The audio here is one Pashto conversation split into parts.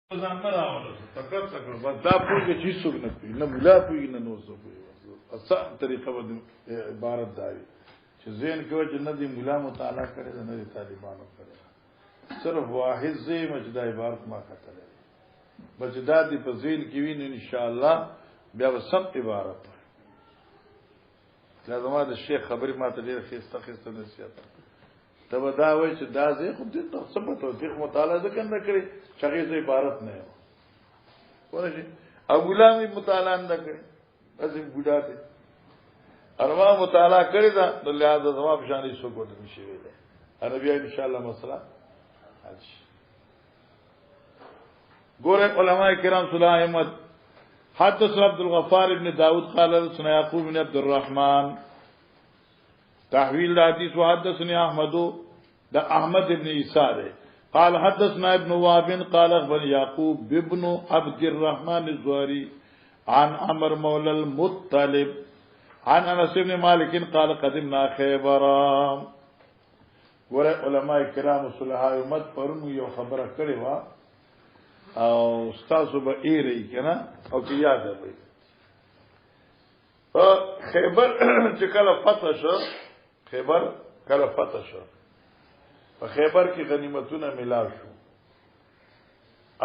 ځان نه راوړل تکر بس دا پوهه چې څوک نه کوي نه مولا کوي نه نو څوک کوي اسان طریقه به عبارت داري چې زین کې وجه نه دی مولا مطالعه کړي نه دی طالبانو کړي صرف واحد زې مجدا عبارت ما کتل بس دا دی په زین کې وین ان شاء الله بیا وسم عبارت دا زما د شیخ خبري ماته ډیر خسته نصیحت تب دا وای چې دا زه خو دې ته څه پته دې مطالعه ځکه نه کړی چې هغه عبارت نه و ورشي ابو لام مطالعه نه کړی ازم بوډا ته اروا مطالعه کړی دا د لحاظ زما په شان هیڅ کوټ نشي ویل انا بیا ان شاء الله مسله حل شي ګوره علماء کرام صلاح احمد حدث عبد الغفار ابن داود قال حدثنا يعقوب بن عبد الرحمن تحویل حدیث وحدثني احمد دا احمد ابن عیسی قال حدثنا ابن وهب قال اخبر يعقوب ابن عبد الرحمن الزهري عن عمر مولى المطلب عن انس بن مالك قال قدمنا خيبر ور علماء کرام صلحاء امت پرونو یو خبره کړې وا او استاد به ایری کنه او کی یاد وي خیبر چې کله فتح شو خیبر کله فتح شو په خیبر کې غنیمتونه ملاو شو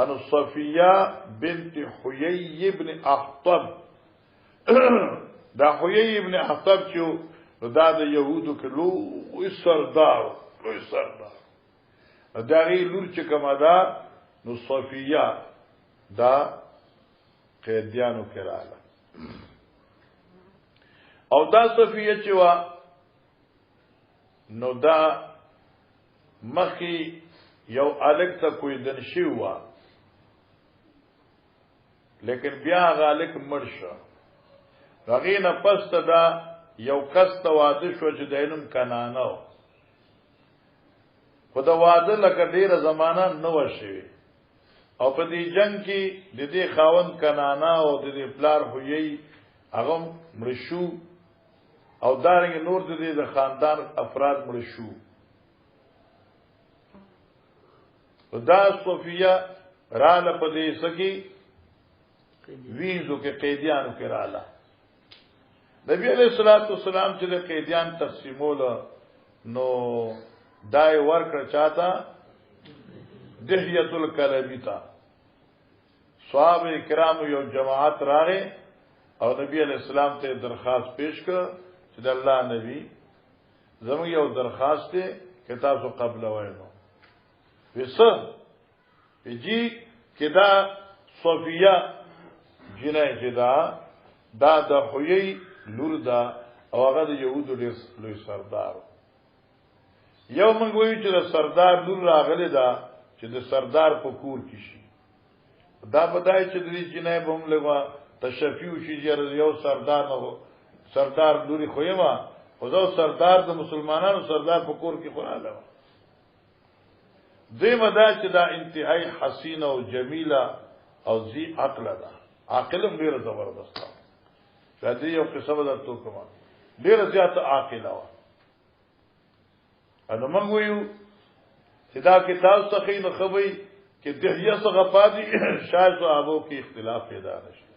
ان صفیه بنت حیی ابن احطب دا حیی ابن احطب چې دا د يهودو کې لوی سردار دا غي لور چې کومه ده نو صفیه دا قیدیانو کې رااله او دا صفیه چې وا نو دا مخی یو الک تا کوئی دنشی ہوا لیکن بیا غالک مرشا رغین پست دا یو کست وادش و چه دینم کنانو خود واده لکه دیر زمانه نو شوی او په دې جنگ کې د دې خاوند کنانا او د دې پلار هویي هغه مرشو او دارنګ نور د دې خاندان افراد مرشو دا صفیه رااله په دې سکی وینځو کې قیدیانو کې رااله نبی علیہ الصلوۃ والسلام چې د قیدیان تقسیمول نو دای ورکړه چاته دحیه الکلبی تا صحابه کرام یو جماعت راغې او نبی علیہ السلام ته درخواست پیش کړ چې د الله نبی زموږ یو درخواست ته کتاب سو قبل وینو وسه جی کدا صفیه جنای جدا دا د حوی لور دا او هغه د یهودو لوی سردار یو موږ وایو چې د سردار لور راغله دا چې د سردار په کور کې شي دا بدای چې د دې جنای به هم لګوا تشفیو شي یو سردار نه سردار لوري خوېما خو زو سردار د مسلمانانو سردار په کور کې خوراله دیمه دا چې دا انتهائی حسینه او جمیله او ذی عقل ده عاقلم ډیره زبردست ده دې یو قصه ده تو کومه ډیره زیاته عاقله و انو موږ ویو چې دا کتاب څخه نه خبري چې دهیه څخه پادي شاید صحابو کې اختلاف پیدا نشي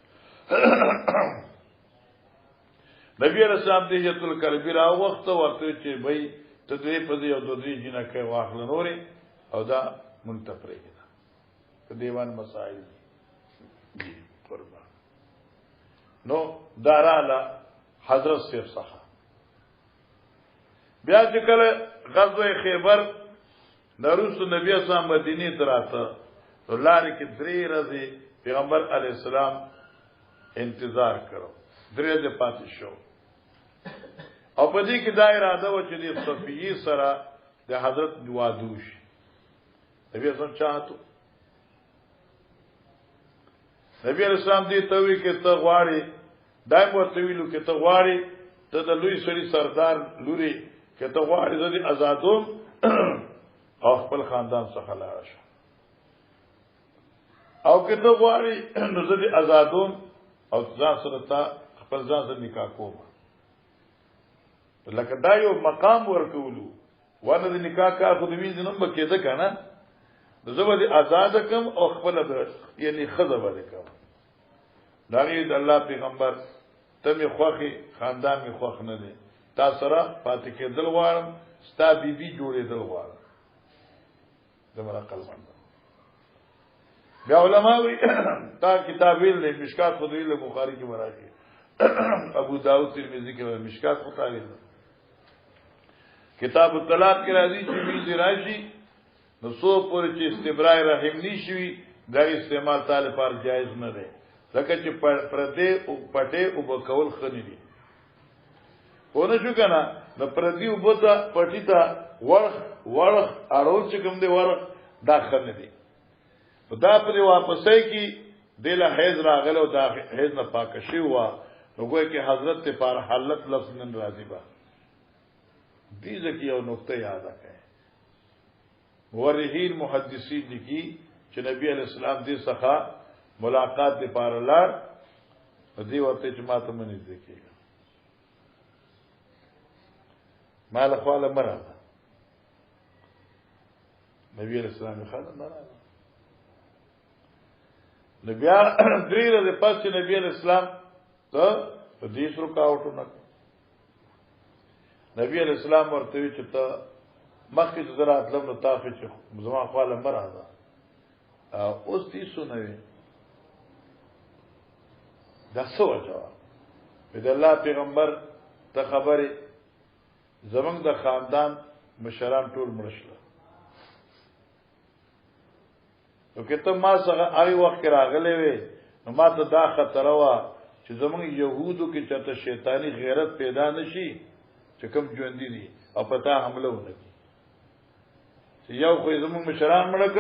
نبی رسول الله دهیه الکربی را وخت ورته چې بھئی ته دې په دې او دوی جنہ کې واخل نوري او دا منتفرې ده په دیوان مسائل دي قربان نو داراله حضرت سیف څخه بیا چې کله غزوه خیبر دروس نبی اسلام مدینه تراته لاره کې درې ورځې پیغمبر علی السلام انتظار کړو درې ورځې پاتې شو او په دې کې دا اراده و چې د صفیه سره د حضرت وادوش نبی اسلام چاهتو نبی اسلام دې ته وی کې ته غواړي دای په تویلو کې ته غواړي ته د لوی سړي سردار لوري کې ته غواړي د آزادوم او خپل خاندان څخه لاړ شه او کې ته غواړي نو زه آزادوم او ځان سره تا خپل ځان سره نکاح کوم لکه دا یو مقام ورکولو ونه د نکاح کا خو د وینځ نوم به کېده کنه زبد آزاد کم او خپل د یعنی خزه باندې کم داغه د الله پیغمبر تم خوخي خاندان می خوخ نه دي تا سره پاتې کېدل غواړم ستا بیبي جوړېدل غواړم زمرا قلمان بیا علماء وی تا کتاب ویل مشکات خو ویل بخاری کې مراجع ابو داؤد ترمذی کې مشکات خو تاویل کتاب الطلاق کې راځي چې وی راشي نو سو پورې چې استبراء رحم نشوي دا استعمال تعالی پر جایز نه دی ځکه چې پردې او پټې او بکول خني دي ونه شو کنه نو پردې او بوته پټی ته ورخ اړول چې کوم دی ورخ دا خنه دي دا پر واپسې کې دله حیز راغله او دا حیز نه پاک شي وا نو ګویا کې حضرت ته پر حالت لفظ نن راضي با دې ځکه یو نقطه یاد کړئ ورهین محدثین لیکي چې نبی علیہ السلام دې څخه ملاقات دې پار لار دې ورته چې ماته منځ کېږي مال خواله مراد نبی علیہ السلام خاله مراد نبی درې ورځې پس چې نبی علیہ السلام ته په دې سره کاوټو نه نبی علیہ السلام ورته چې ته مخکې زراعت لم نو تاسو چې زما خواله مراد اوس دې سنوي دا څه وجه د الله پیغمبر ته خبره زمنګ د خاندان مشران ټول مرشل او کته ما سره هغه وخت راغلې وې نو ما ته دا خطر وا چې زمنګ يهودو کې چاته شیطانی غیرت پیدا نشي چې کوم ژوند دي او پتا حمله ونکړي چې یو خو زمنګ مشران مړک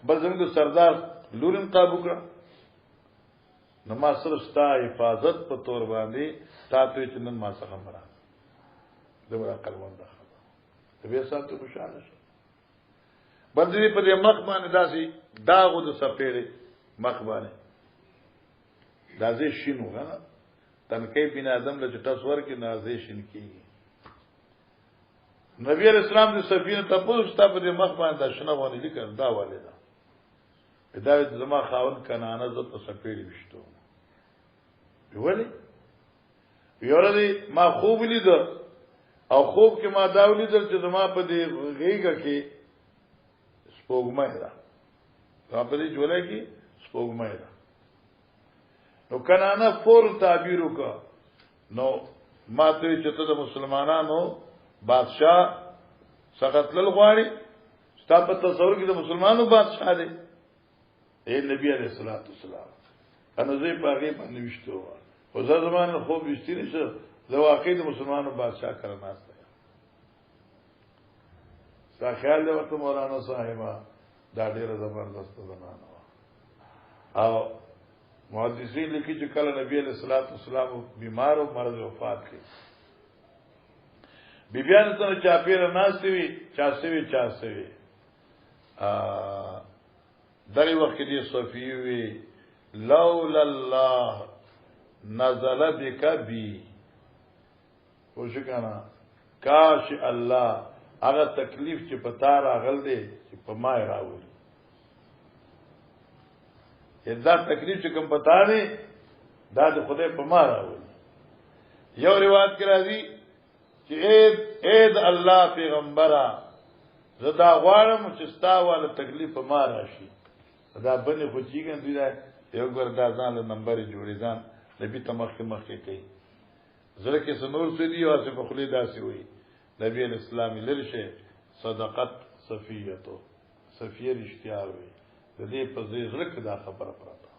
بل زمنګ سردار لورم قابو کړ نو ما سره ستا حفاظت په تور باندې تاسو چې نن ما څنګه مرا دغه قلمون ده ته به ساتو خوشاله شو بندې په دې مخ باندې داسي داغو د سپېړې مخ باندې دازې شینو غنا تنکې بن ادم له چټس ور کې نازې شین کیږي نبی علیہ السلام د سفینه تاسو ته په دې مخ باندې شنه باندې لیکل دا والے دا بدايه زما خاون کنانه ز په سپېړې وشتو ویولې یورې ما خوب لید او خوب کې ما دا ولیدل چې زما په دې غیګه کې سپوږمۍ ده په دې جوړه کې سپوږمۍ ده نو کنانه فور تعبیر وکړه نو ما ته چې ته د مسلمانانو بادشاہ سقط لل غواړي ستاسو په تصور کې د مسلمانانو بادشاہ دی اے نبی علیہ الصلوۃ والسلام انا زه په هغه باندې وشتو او زمانه خوب وشتي نشه زه واقعي د مسلمانانو بادشاہ کړه ناشته دا خیال دی ورته مولانا صاحبہ دا ډیره زبردست زمانہ او محدثین لیکي چې کله نبی علیہ الصلوۃ والسلام بیمار او مرض وفات کړي بیبیان ته چاپیره ناشته وی چاسوي دغه وخت کې صفیه وی لولا الله نزل بك بي وشکنا کاش الله هغه تکلیف چې پتا راغل دی چې په ما راوړي دا تکلیف چې کوم پتا دی دا د خدای په ما راوړي یو روایت کې راځي چې اے الله پیغمبره زدا غواړم چې ستا والا تکلیف په ما راشي دا باندې خو چیګن دی یو ګردا ځان له نمبر جوړی ځان نبی تمخه کوي زړه کې سنور سدي او څه په خلی داسي وي نبی اسلام لرشه صدقت صفیته صفیه رښتیا وي د دې په زړه کې دا خبره پراته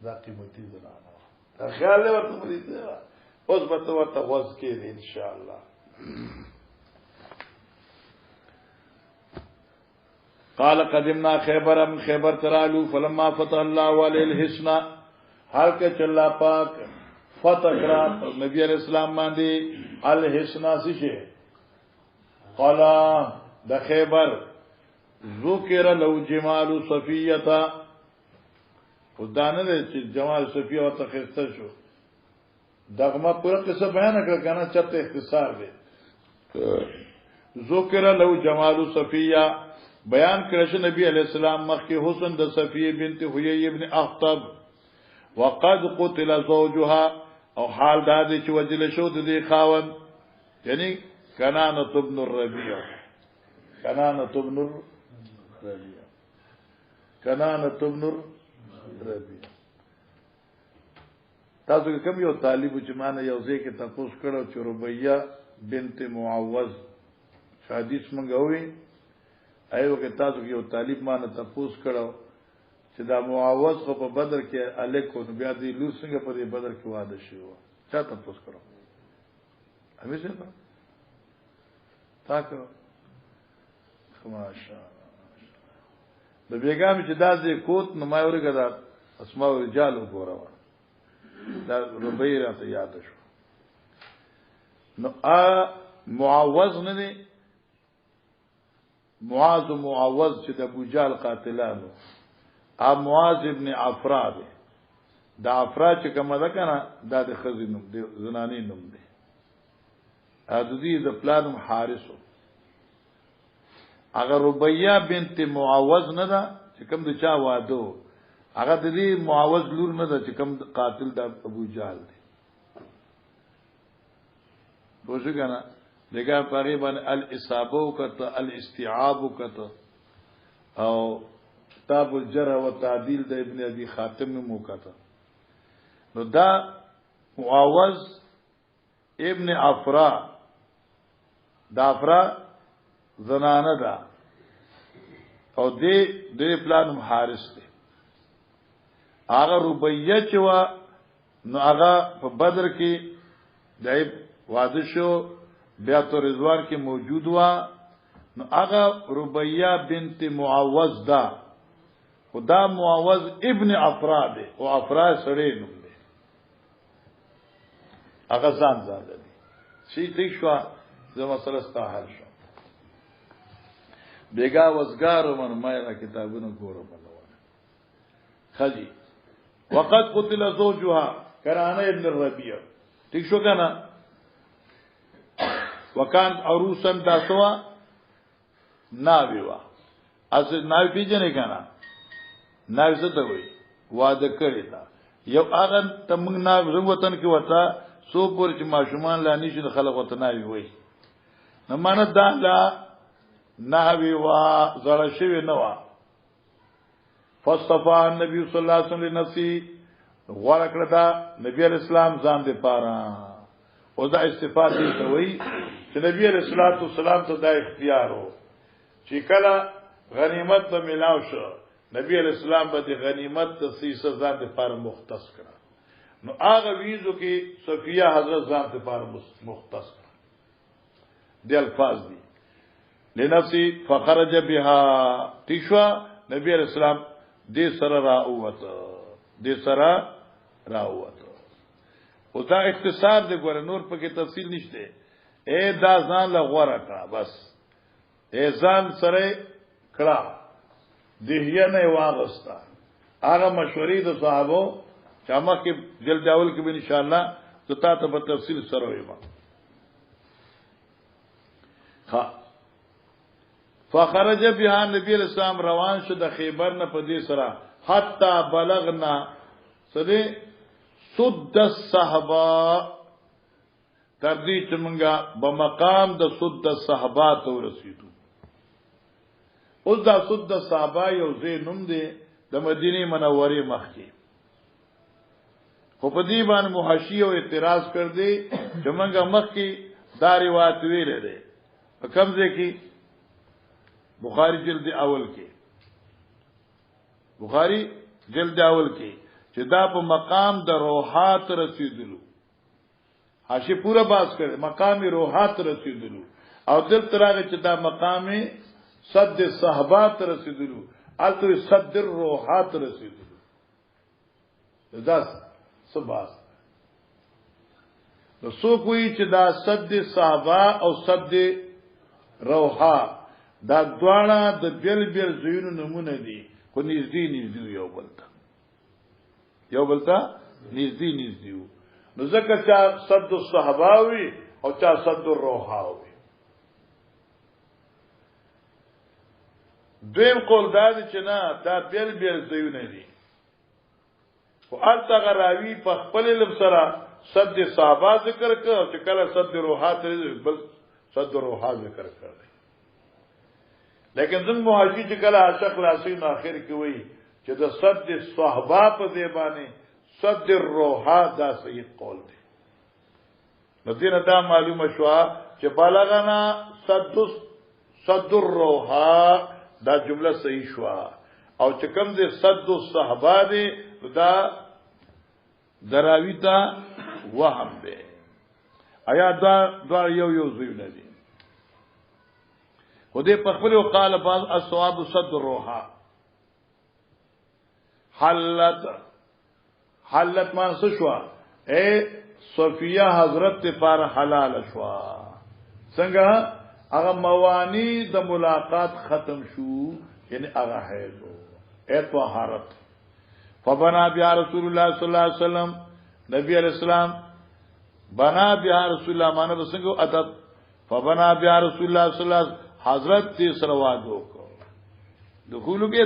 دا قیمتي زنانه دا خیال ورته مریضه اوس به ته ورته غوږ کېږي ان شاء الله قال قدمنا خیبر من خیبر ترالو فلما فتح الله عليه الحسن هر که چلا پاک فتح کرا نبی علیہ السلام باندې الحسن څه قال د خیبر ذکر لو جمال صفیه ودانه چې جمال صفیه او تخصص شو دغه پوره قصه بیان کړ کنه چته اختصار دی ذکر لو جمال صفیه بیان کړش نبی علیہ السلام مخکې حسن د صفیه بنت حیی ابن اخطب وقد قتل زوجها او حال دا دی چې وجل شو د دې خاوند یعنی کنانه ابن الربیع کنانه ابن الربیع کنانه ابن الربیع تاسو کوم یو طالب چې مانه یو ځای کې تاسو کړو چې ربیعه بنت معوذ حدیث منګوي ایو کې تاسو کې یو طالب مانه تاسو کړو چې دا معوذ خو په بدر کې الیکو بیا دې لور څنګه په دې بدر کې واده شو چا تاسو کړو همیشه تا کړو ماشاءالله د بیګام چې دا دې کوت نو ما ورګه دا اسماء رجال وګوروا دا ربیعه ته یاد شو نو معوذ نه دی معاذ معوذ چې د ابو جهل قاتلانو معاذ ابن عفرا دی دا عفرا چې کومه ده کنه دا د خزي نوم دی زنانی نوم دی د دې د پلانم حارثو اگر ربیعه بنت معوذ نه ده چې کوم د چا واده هغه د دې معوذ لور نه ده چې کوم قاتل د ابو جهل دی پوښښ کنه لکه تقریبا الاصابه وکته الاستيعاب وکته او کتاب الجرح والتعديل د ابن ابي خاتم موکته نو دا معوذ ابن عفرا دا عفرا زنانه ده او دې پلان حارث دی هغه ربیعه چې وا نو هغه په بدر کې دای واده شو بیا تو رضوان کې موجود وا نو هغه ربیعه بنت معوذ دا خدا معوذ ابن عفرا دی او عفرا سړی نوم دی هغه ځان دی شي ټیک شو زما سره ستاهل شو بیگا وزګارو من مې کتابونو ګورم خجی وقد قتل زوجها کرانه ابن الربيع ٹھیک شو کنه وکان عروسن داسوا ناویوا از ناوی پیجنه کنه ناوی څه ته وای واده کړی دا یو هغه تمنګ ناوی زنګ وطن کې وتا سو پور چې ماشومان لا نشي خلک وته ناوی وای نه مانه دا لا ناوی وا زړه شوی نه وا فصفا النبي صلی الله علیه وسلم نفسي غوړ کړه دا نبی اسلام ځان دې پاره او دا استفاده ته وای چې نبی رسول الله والسلام ته دا اختیار وو چې کله غنیمت ته ملاو شو نبی اسلام به غنیمت ته سیسه ځان دې پاره مختص کړه نو هغه ویزو کې صفیه حضرت ځان دې پاره مختص کړه دې الفاظ دي لنفسي فخرج بها تشوا نبی اسلام دې سره راوته او دا اختصار دې ګور نور پکې تفصیل نشته اے دا ځان لا غوړه کړه بس اے ځان سره کړه دهیا نه واغستا هغه مشورې د صحابه چامه کې جلد اول کې به ان شاء الله تو تا ته په تفصیل سره وایم ها فخرج بها نبی اسلام روان شو د خیبر نه په دې سره حتا بلغنا سده سد الصحابه تر دې چې موږ په مقام د سد الصحابه ته رسیدو اوس دا سد الصحابه یو ځای نوم دی د مدینه منورې مخ کې خو په دې باندې محشی او اعتراض کړ دې چې موږ مخ کې دا روایت ویلې ده په کوم ځای کې بخاری جلد اول کې بخاری جلد اول کې چې دا په مقام د روحات رسیدلو حاشیه پورا باز کړي مقام روحات رسیدلو او دل ترغه چې دا مقام صد صحابات رسیدلو الته صد الروحات رسیدلو دا سباس نو سو کوئی چې دا صد صحابه او صد روحا دا دواړه د بیل زینو نمونه دي خو نږدې یو بلتا نږدې نو ځکه چې صد الصحاباوي او چا صد الروحاوي دویم قول دا چې نه دا بیل بیل ځایونه دي او التغ راوی په خپل لب سره صد صحابه ذکر کړ چې کله صد روحات بل صد روحات ذکر کړ لیکن زم محاشی چې کله عاشق لاسین اخر کې وای چې د صد صحابه په دی باندې صد الروحات دا صحیح قول دی نو دینه دا معلومه شو چې بالغنا صد الروحات دا جمله صحیح شو او چې کوم دې صد الصحابه دی دا دراوی تا وهم دی آیا دا یو زویونه دي خدای په خپل وقاله بعض الصواب صد الروحات حلت مان څه شو اے صفیہ حضرت ته پر حلال شو څنګه هغه موانی د ملاقات ختم شو یعنی هغه حیضو اے طهارت فبنا بیا رسول الله صلی الله علیه وسلم نبی علیہ السلام بنا بیا رسول الله مانه څنګه ادب فبنا بیا رسول الله صلی الله علیه وسلم حضرت تی سره وادو کو دخولو کې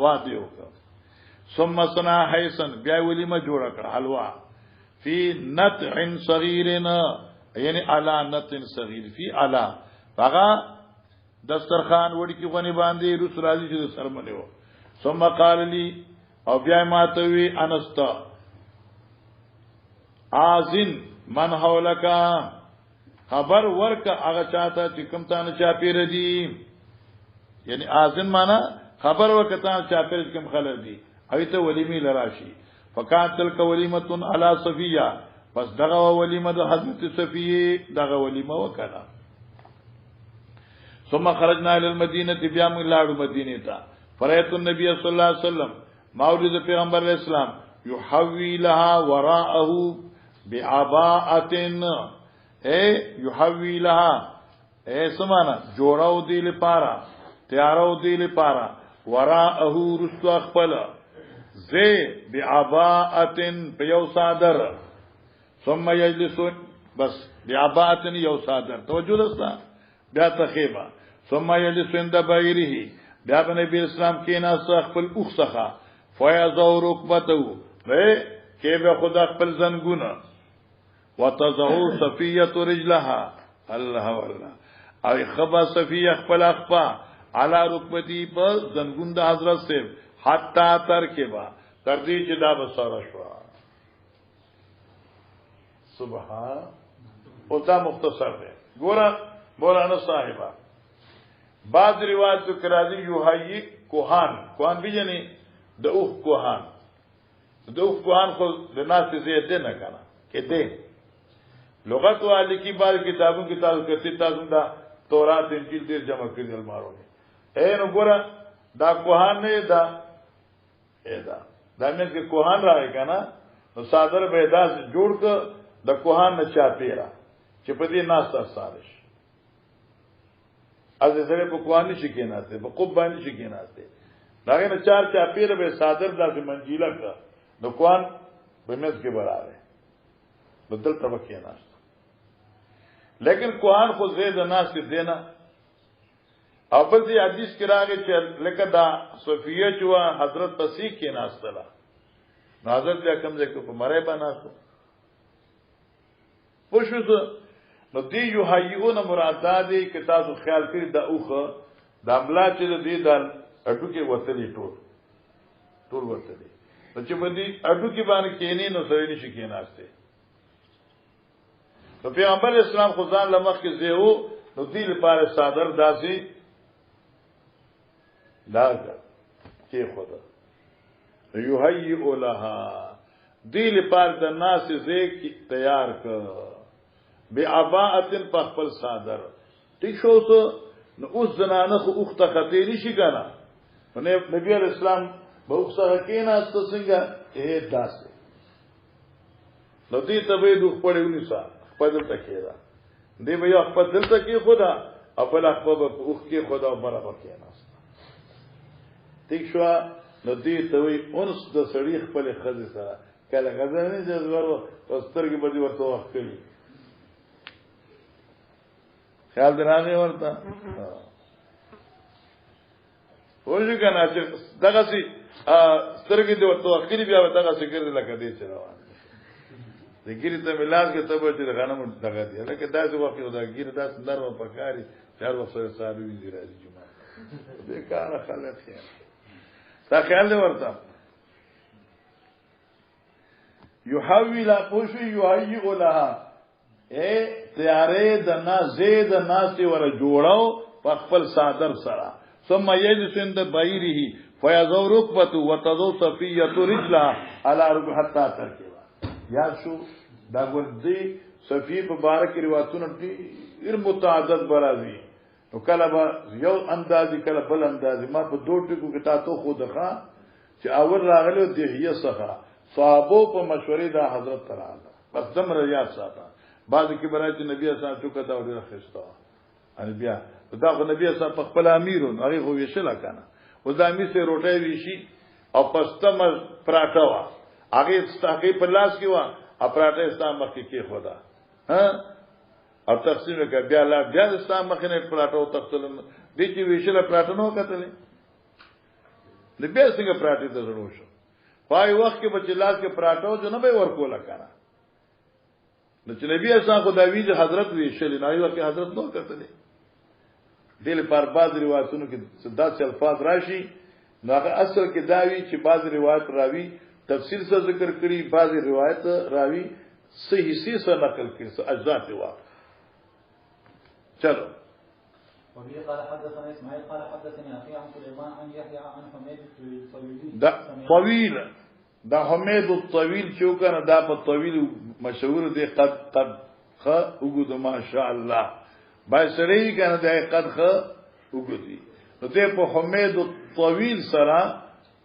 وادو کو ثم صنع حیسن بیا ولیمه جوړ کړ حلوا فی نطع صغیرنا یعنی علا نطع صغیر فی علا هغه دسترخوان وړي کې غنی باندې رسول راځي چې سرمنه و ثم قال لي او بیا ماته وی انستا اذن من حولک خبر ورکا هغه چاته چې کوم تانه چا پیر دي یعنی اذن معنا خبر ورکا تانه چا پیر کوم خلک دي ایته ولیمه لراشي فقاتل کولیمتن علی صفیہ پس دغه ولیمه د حضرت صفیه دغه ولیمه وکړه ثم خرجنا الى المدینه بیا موږ لاړو مدینه ته فرایت النبي صلی الله علیه وسلم مولد پیغمبر اسلام یحوی لها وراءه بعباءه اے یحوی لها اے سمانا جوړاو دی لپاره تیارو دی لپاره وراءه رسو خپل زی بعباءتن پیو صادر ثم یجلسون بس بعباءتن یو صادر توجه دستا بیا تخیبا ثم یجلسون د بایره بیا نبی اسلام کینا خپل اوخسخه فیضو رکبتو وی کې به خدا خپل زنګونه وتزعو صفیه رجلها الله والله او خبا صفیه خپل اخپا علی رکبتی په زنګون د حضرت سے حتا تر کې با تر دې چې دا بساره شو سبحان او دا مختصر دی ګوره مولانا صاحبہ بعض روایت ذکر راځي یوهی کوهان بیجنی د اوخ کوهان خو د ناس زیاده نه کنه کې دې لغت والی کی بار کتابوں کی تعلق کرتی تاسو دا تورات انجیل دیر جمع کړی المارو اے نو ګوره دا کوهان نه دا دا مې کې کوهان راغی کنه نو صادر به داس جوړ ک د کوهان نه چا پیرا چې په دې ناس تر سارش از زره په کوهان نشي کېناسته په قب باندې شي کېناسته داغه نه چار چا پیرا به صادر داسې منجیله ک نو کوهان په مېز کې برابر بدل طبقه ناس لیکن کوهان خو زید ناس کې دینا او بل دې حدیث کې راغی چې لکه دا صفیه چې حضرت پسې کې ناس تلا حضرت بیا کوم ځای کې په مړې باندې پوښتنه نو دی یو هایون مراد دی چې تاسو خیال کړئ دا اوخه د املا چې دې د اډو کې وتلی ټول وتلی نو چې باندې اډو کې باندې کېنی نو سړی نشي کېناسته نو پیغمبر اسلام خو ځان لمخ کې زیو نو دې لپاره صادر داسي لاګه کې خدا یحیی لها دې لپاره د ناس زی کی تیار ک بعباءتن په خپل صادر ټیک شو نو اوس زنانه خو اوخته خطی نشي کنه نبی اسلام به اوخته کینا است څنګه اے داسه نو دې تبې دوه پړېونی سا خپل تکیرا دی به یو خپل تکي خدا خپل خپل اوخ کې خدا برابر کیناست ټیک شو نو دې ته وي اونس د سړی خپل خزه سره کله غزنه د ورو سترګې به ورته وخت کړي خیال درانه ورته وځي کنه چې دغه سي سترګې د ورته اخري بیا دغه سي ګرځي لکه دې چې روان د ګیری ته ملاز کې ته به چې غنم دغه دی لکه داسې وخت دا ګیری داس نرم پکاري چار وخت سره سالو دي راځي جمعه دې کار خلک خیر تا خیال دی ورته یحویل پوشی یحیی لها اے تیارې د نا زید ناس ور جوړاو په خپل صادر سره ثم یجلس عند بایره فیذو رکبته وتذو صفیه رجلا علی رکبه حتا ترکوا یا شو دا ګردی صفیه مبارک روایتونه ډیر متعدد برازي نو کله به یو اندازي کله بل اندازي ما په دوه ټکو کې تاسو خو دغه چې اور راغلو دی هي څخه صحابو په مشورې دا حضرت تعالی بس دم ریاض ساته بعد کې برای چې نبی اسلام چوکا دا ډیر خسته ان بیا دا خو نبی اسلام په خپل امیرون هغه خو ویشل کنه و دا می سه روټي ویشي او پستم پراټا وا هغه ستاکې په لاس کې وا اپراټه اسلام مخکې کې خدا ها او تقسیم وکړ بیا لا بیا اسلام مخکې نه پراټو تقسیم دي چې ویشل پراټا نو کتلې د بیا څنګه پراټې ته ضرور شو پای وخت کې بچ لاس کې پراټو جو نه به ورکولا کنه نو چې نبی اسلام خو دا ویل حضرت ویشل نه یو کې حضرت نو کتلې دل پر بعض روایتونو کې داسې الفاظ راشي نو هغه اصل کې داوی چې بعض روایت راوي تفصیل سره ذکر کړي بعض روایت راوي صحیح سره نقل کړي اجزاء دی وا چلو وبه قال حدثنا اسماعيل قال حدثني اخي عن سليمان عن يحيى عن حميد الطويل دا طويل دا حميد الطويل چې وکړه دا په طويل مشهور دی قد خ وګد ماشاء الله بای سړی کنه دا قد خ وګدي نو ته په حميد الطويل سره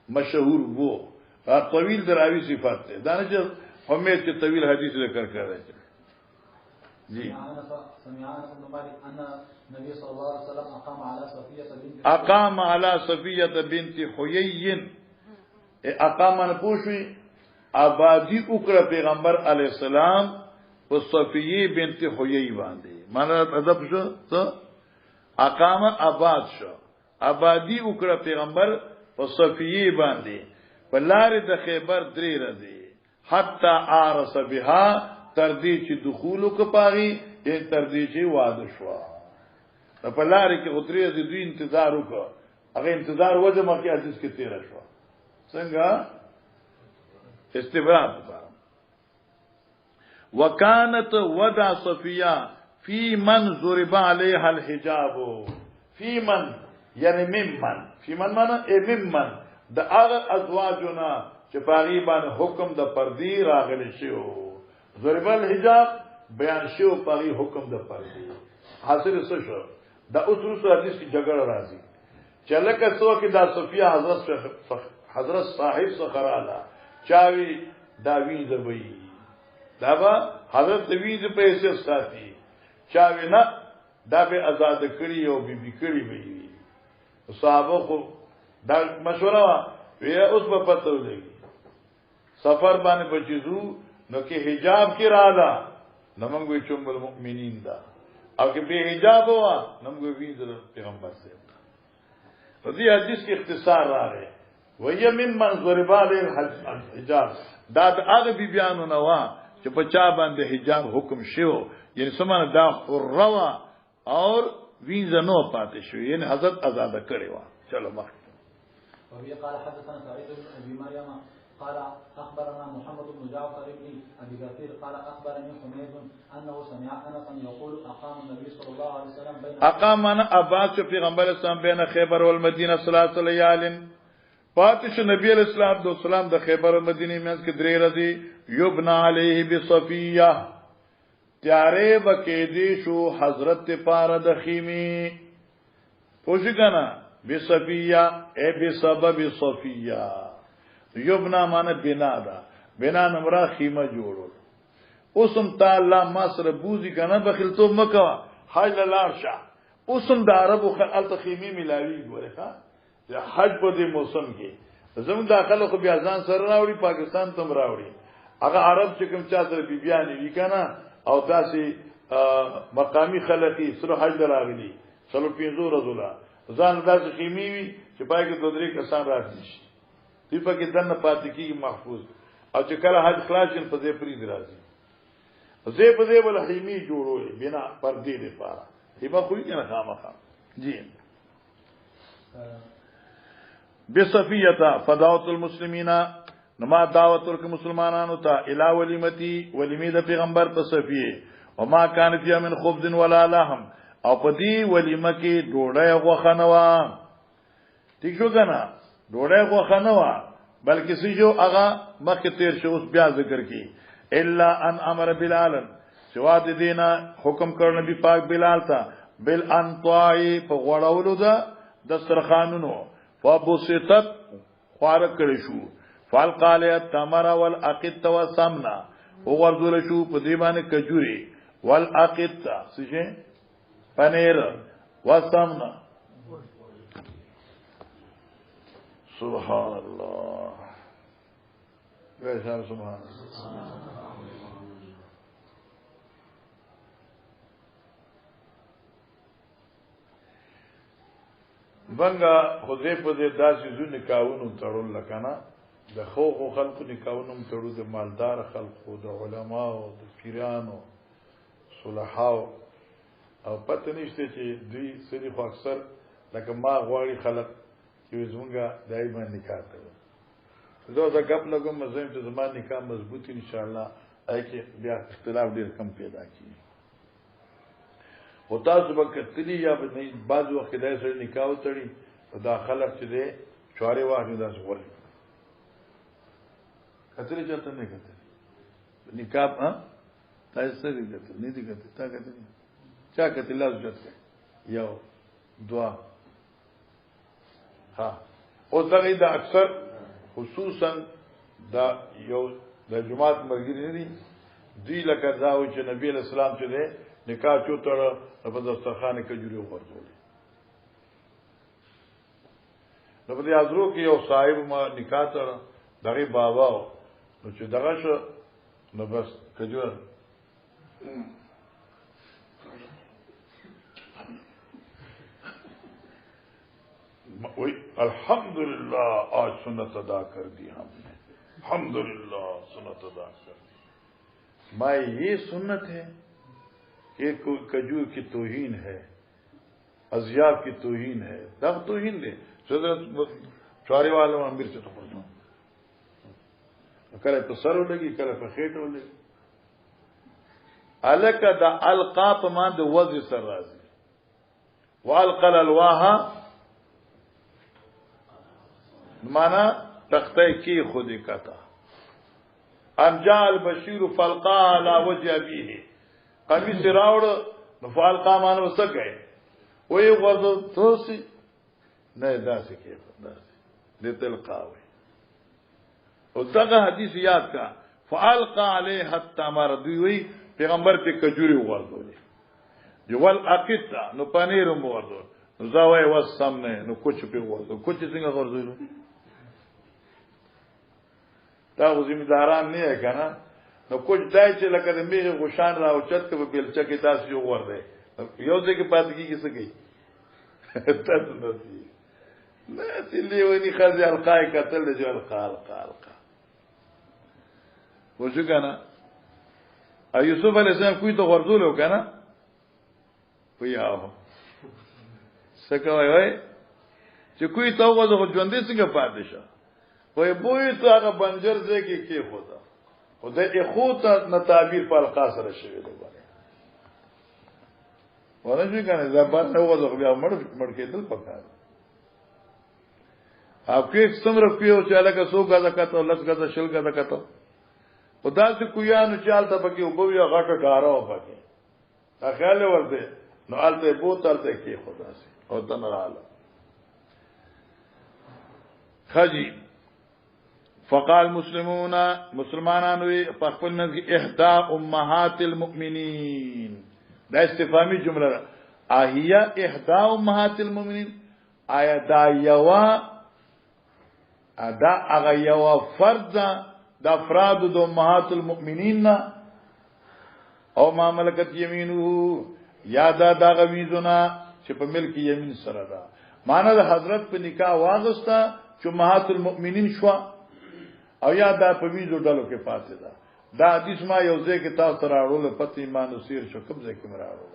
مشهور وو طويل دراوی صفات ده دا نه چې حميد چې طويل حدیث ذکر کړی جی اقام على صفیه بنت حیی اقام ان پوښوي آبادی وکړه پیغمبر علی السلام په صفیه بنت حیی باندې معنا ادب شو ته اقام آباد شو آبادی وکړه پیغمبر په صفیه باندې په لار د خیبر درې ورځې حتا ارس بها تر دې چې دخولو کپاغي دې تر دې چې واده شو په لار کې غتري دې دوی انتظار وکړ هغه انتظار وځه مکه حدیث کې تیر شو څنګه استبراء وکانت ودا صفیہ فی من ضرب علیها الحجاب فی من یعنی ممن فی من معنا ممن د هغه ازواجنا چې پاغي باندې حکم د پردی راغلی شو ضرب الحجاب بیان شو پاغي حکم د پردی حاصل څه شو دا اصول حدیث کی جګړه راځي چې لکه څو کې دا صفیہ حضرت صاحب سخراله چاوي دا وینځ وی دا با حضرت وینځ په حیثیت ساتي چاوي نه دا به آزاد کړی او بي کړی وی صحابه خو دا مشوره وی اوس په پته ولګي سفر باندې بچیزو نو کې حجاب کې رااله نمنګ وی چوم المؤمنین دا او کې به حجاب وا نمنګ وی پیغمبر سے په دې حدیث کې اختصار راغی وی ممن ضرب علیه الحجاب دا د هغه بیانونه وا چې په چا باندې حجاب حکم شو یعنی سمانه دا روا اور وینځ نو پاتې شو یعنی حضرت آزاد کړي وا چلو مخ وهي قال حدثنا سعيد بن ابي مريم قال اخبرنا محمد بن جعفر بن ابي كثير قال اخبرني حميد انه سمع انس يقول اقام النبي صلى الله عليه وسلم بين اقام عباس پیغمبر اسلام بین خیبر والمدینه ثلاث لیال پاتش نبی علیہ الصلوۃ والسلام د خیبر او مدینه منځ کې درې ورځې یبنا علیه بصفیه تیارې بکې دي شو حضرت پاره د خیمه پوښی کنه بصفیه ای بسبب صفیه یبنا معنی بنا دا بنا نمرا خیمه جوړول اوسم تعالی ما سره بوزي کنه بخیلتوب مکوا حج لارشا اوسم د عربو خلک خیمه ملاوی ګوره ها حج په دې موسم کې زموږ داخله خو بیا ځان سره راوړي پاکستان ته راوړي هغه عرب چې کوم چا سره بیان وی کنه او تاسو مقامی خلقی سره حج راغلي سلو 500 رسولا ځان داسې خیمه وی چې پای کې 2-3 کسان راځي شي دې په کې دنه پاتې کیږي محفوظ او چې کله حج خلاص شي په دې پری درازي زه په دې بل حیمی جوړوي بنا پر دې لپاره هیبه خو یې نه خامخا جی بصفیه فداوت المسلمین نما دعوت ورک مسلمانانو ته الی ولیمتی ولیمه د پیغمبر په صفیه وما کان فی من خبز ولا لحم او په دې ولیمه کې ډوډۍ غوښه نه و ٹھیک شو کنه ډوډۍ غوښه نه و بلکې سجو هغه مخکې تیر شو اوس بیا ذکر کی الا ان امر بلال سوا د دینه حکم کړ نبی پاک بلال ته بل انطائی په غړولو ده دسترخوانونو فبسطت خوارک کړی شو فالقالیت تمر والاقط وسمنا وغرذل شو په دی باندې کجوري والاقط څه پنیر وسمنا سبحان الله ویسا سبحان الله بنگا خدای په دې داسې زو نکاحونو تړل لکنه د خو خلکو نکاحونو تړو د مالدار خلکو د علماو د پیرانو صلحاو او پته نشته چې دوی سړي خو اکثر لکه ما غواړي خلک چې زمونږه دای باندې نکاح کوي زه دا غپ لګم مزم چې زما نکاح مضبوط ان شاء الله اې کې بیا اختلاف ډیر کم پیدا کیږي او تاسو به کتلی یا به نه بعض وخت دای سره نکاح وتړي دا خلک چې دې چوره واهنه داس وري کتلی چاته نه کتلی نکاح ها تاسو سره دې کتل نه دې کتل تا کتل چا کتل لاس جوړه یو دعا ها او څنګه دا اکثر خصوصا دا یو د جماعت مرګري نه دي دی لکه دا و چې نبی اسلام چې ده نکاح چوتړ په دسترخوان کې جوړو ورته نو په دې حضرو کې یو صاحب ما نکاح تر دغه بابا نو چې دغه شو نو بس کجور وہی الحمدللہ آج سنت ادا کر دی ہم نے الحمدللہ سنت ادا کر دی میں یہ سنت ہے کہ کجور کی توہین ہے ازیاب کی توہین ہے تب توہین دے چوارے والوں امیر سے تو پڑھتا ہوں کرے تو سر ہو لگی کرے تو خیٹ ہو لگی الکا دا القاپ مان دا وضع سر رازی والقل الواحا مانا تختہ کی خودی کا تھا انجا البشیر فلقا علی وجه ابیه قمیص راوړ نو فالقا مان وسکه وی غوځ توسی نه داسې کېږي داسې د تلقاوي او دغه حدیث یاد کا فالقا علیه التمر دوی وی پیغمبر ته کجوري وغورځولې جوال اقیتا نو پنیر مو ورځول نو زاوی وسمنه نو کوچ په ورځول کوچ څنګه ورځول دا ذمہداران نه کنه نو کوچ دای چې لکه د میغه غشان را او چت په بیلچه کې تاسو یو ورده یو ځکه پات کیږي څه کوي تاسو نه دي نه تللی ونی خزي القای قتل جو القال وځو کنه یوسف علیہ السلام کوی ته ورزول وکنه پیاو سکوي وای چې کوی ته وځو ژوندې څنګه پاتې شه وای بوې ته هغه بنجر ځکه کې خدا خدای اخوت نتابیر په القاصره شوی دی ورنه کنه زبر نه وځو بیا مړ کېدل پکار اپ کې څومره پیو چې الګه سو غزا کته لس غزا شل غزا کته خدا سے کویانو چالتا پکې او بویا غټه ډارا و پکې خیال ورته نو الته بوتلته کې خدا سے او تنراله خجی فقال مسلمانان په خپل نزد احدى امهات المؤمنین دا استفهامی جمله ده احیا احدى امهات المؤمنین آیا دا یوا ادا اغه یوا فرض دا افراد د امهات المؤمنین او ما ملکت یمینه یا دا غویزونه چې په ملک یمین سره ده معنا د حضرت په نکاح واغستا چې امهات المؤمنین شو او یا دا په ویزو ډلو کې پاتې ده دا حدیث ما یو ځای کې تاسو ته راوړل پته ایمان وسیر شو کوم ځای کې راوړل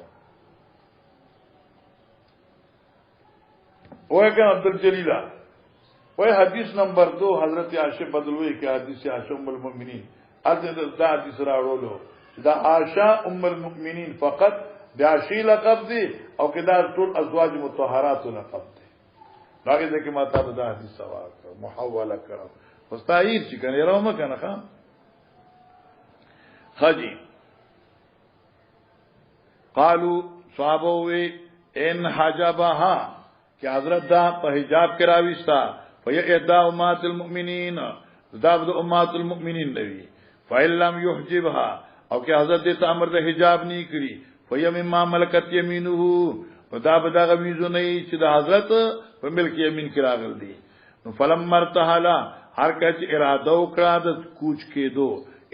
وای کنه عبدالجلیلہ وای حدیث نمبر 2 حضرت عائشہ بدلوی کې حدیث عائشہ ام المؤمنین اذن دا حدیث راوړلو دا عائشہ ام المؤمنین فقط د عائشہ لقب دی او کدا ټول ازواج مطهرات لقب دی هغه ځکه ما ته دا حدیث سوال محوله کړو مستعیر چې کنه راو ما کنه ښا حجی قالو صحابه ان حجبها کہ حضرت دا په حجاب کې راويستا فیئدا امات المؤمنین دا د امات المؤمنین دی فإن لم يحجبها او کہ حضرت دې امر د حجاب نه کړی فیم ما ملکت یمینه ودا بدا غمیزو نه چې د حضرت په ملک یمین کې راغل دي نو فلم مرتحلا هر کله اراده وکړه د کوچ کېدو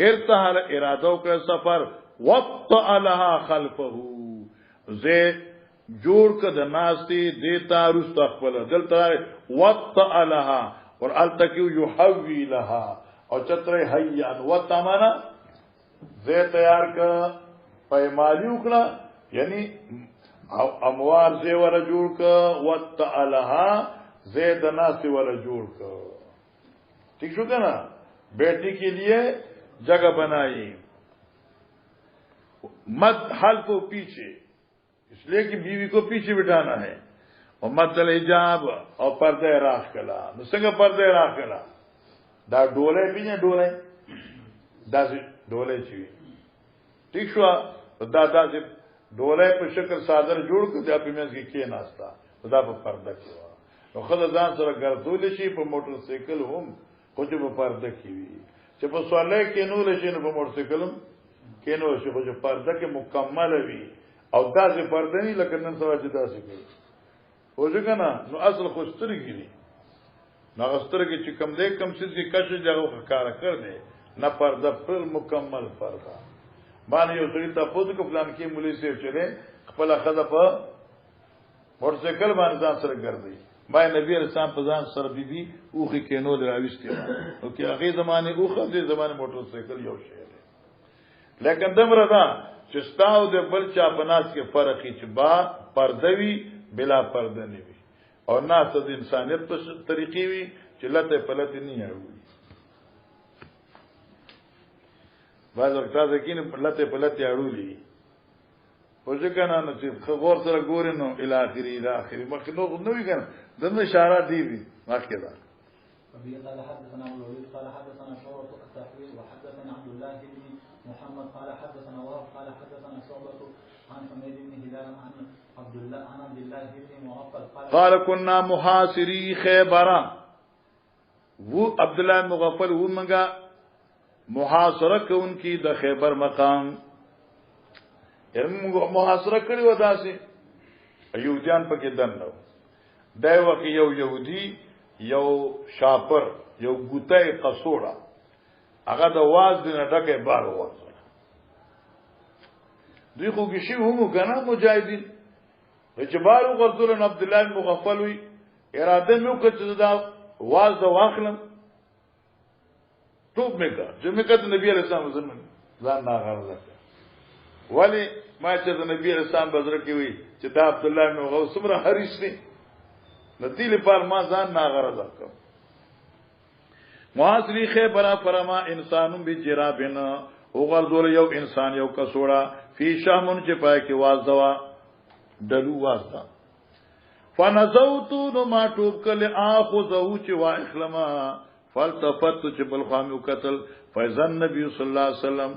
ارتحل اراده وکړه سفر وطأ لها خلفه زه جوړ کده ناستی دیتا رست خپل دلته وطأ لها اور التکیو یحوی لها او چتره حیان وطمنا زه تیار ک پیمالی وکړه یعنی اموار زه ور جوړ ک وطأ لها زید ناسی ور جوړ ک ٹھیک شو کنا بیٹی کے لیے جگہ بنائی مد حل کو پیچھے اس لیے کہ بیوی کو پیچھے بٹھانا ہے اور مد الحجاب اور پردہ راخ کلا نسنگ پردہ راخ کلا دا ڈولے پیچھے ڈولے دا سے ڈولے چوی ٹھیک شو دا سے ڈولے پر شکل صادر جوڑ کر دا پی میں کی ناستا دا پر پردہ کیا نو خود ځان سره ګرځول شي په موټر سایکل هم خو چې په پرده کې وي چې په سوالای کې نو لشي نو په موټر سایکل کې نو شي خو چې پرده کې مکمل وي او داسې پرده نه لکه نن سبا چې داسې کوي خو ځکه نه نو اصل خو سترګې دي نو سترګې چې کم دې کم څه چې کښې دغه ښکارا کړ دې نه پرده پر مکمل پرده باندې یو څه ته پوز کو پلان کې مولوی سي چره خپل خزه په موټر سایکل باندې ځان سره ګرځي باید نبی علیہ السلام په ځان سره بیبي اوخه کینو دراويستي او کې هغه زمانه اوخه دې زمانه موټر سایکل یو شی دی لیکن دمر دا چې ستاو د بل چا بناس کې فرق چې با پردوي بلا پرده نه وي او ناس د انسانيت په طریقې وي چې لته پلته نه اړوي بعض وخت ځکه نه لته پلته اړولي او ځکه نه چې خبر سره ګورنو الی اخر مخلوق نو وی کنه دنه اشاره دی واقع ده ابي قال حدثنا ابو الوليد قال حدثنا شعبة التحويل وحدثنا عبد الله بن محمد قال حدثنا وهب قال حدثنا شعبة عن حميد بن هلال عن عبد الله بن مغفل قال كنا محاصري خيبر وہ عبداللہ مغفل وہ منگا محاصره کوونکی د خیبر مقام محاصره کړی و داسې یهودیان پکې دنه دای وخت یو یهودی یو شاپر یو ګوتای قصوړه هغه د واز نه ډکه بار وځه دوی خو کې شی هم کنه مجاهدین چې بارو غرضل عبد الله مغفل وی اراده مې وکړه چې دا واز د واخلم توپ مې کا چې مې کته نبی رسول الله زمون ځان نه غرضه ولی ما چې د نبی رسول الله بزر کې وی چې دا عبد الله نو غو سمره حریص دی ندیل پر ما ځان نه غرضه کوم معاصری خیبر فرما انسانم بجرابنا او غرضول یو انسان یو کسوړه فی شامن چې پای کې واز دوا دلو واسطه فنزوت نو ما ټوب کله اخذو چې واخلما فالتفت چې بل خامو قتل فیضن نبی صلی الله علیه وسلم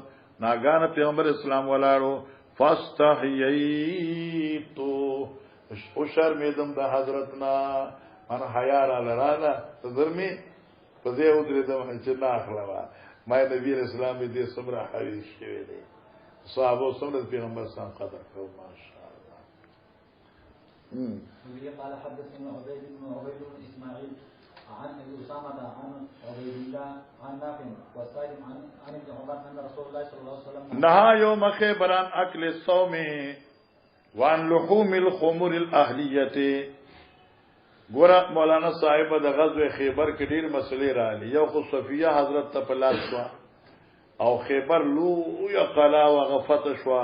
ناګان پیغمبر اسلام ولاړو فاستحییتو او شرمیدم د حضرتنا من حیا را لاله زرمی په دې او درې دمه چې نه اخلوا ما نبی اسلام دې سمره حریص شوی دی صحابه سمره پیغمبر اسلام قدر کو ماشاء الله قال حدثنا عبيد بن اسماعيل عن ابي اسامه عن عبيد الله عن نافع وسالم عن ابن عمر ان رسول الله صلى الله عليه وسلم نهى يوم خيبر عن اكل الصوم وعن لحوم الخمر الاهليه ګوره مولانا صاحب د غزوه خیبر کې ډیر مسلې راغلي یو خو صفیه حضرت ته پلاس شو او خیبر لو یا قلا وغفت شو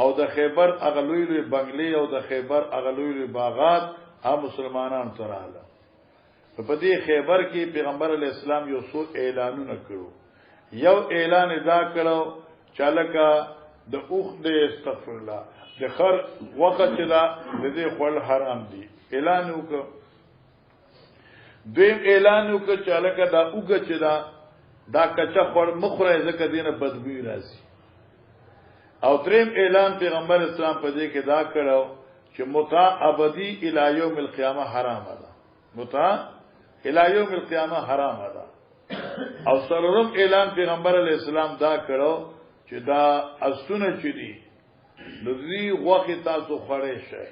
او د خیبر اغلوی بنگلی او د خیبر اغلوی باغات هم مسلمانان تراله په دې خیبر کې پیغمبر علی اسلام یو څو اعلانونه کړو یو اعلان ادا کړو چالکا د اوخ د استغفر الله د خر وخت دا د دې خپل حرام دي اعلان وکړ دویم اعلان وکړ چالکا دا اوګه چې دا کچا خور مخره زکه دینه بدبوی راځي او دریم اعلان پیغمبر اسلام په دې کې دا کړو چې متع ابدی الی یوم القیامه حرام ده متع الی یوم القیامه حرام ده او سرورم اعلان پیغمبر علی السلام دا کړو چې دا اسونه چې دي لذي غوخه تاسو خړې شي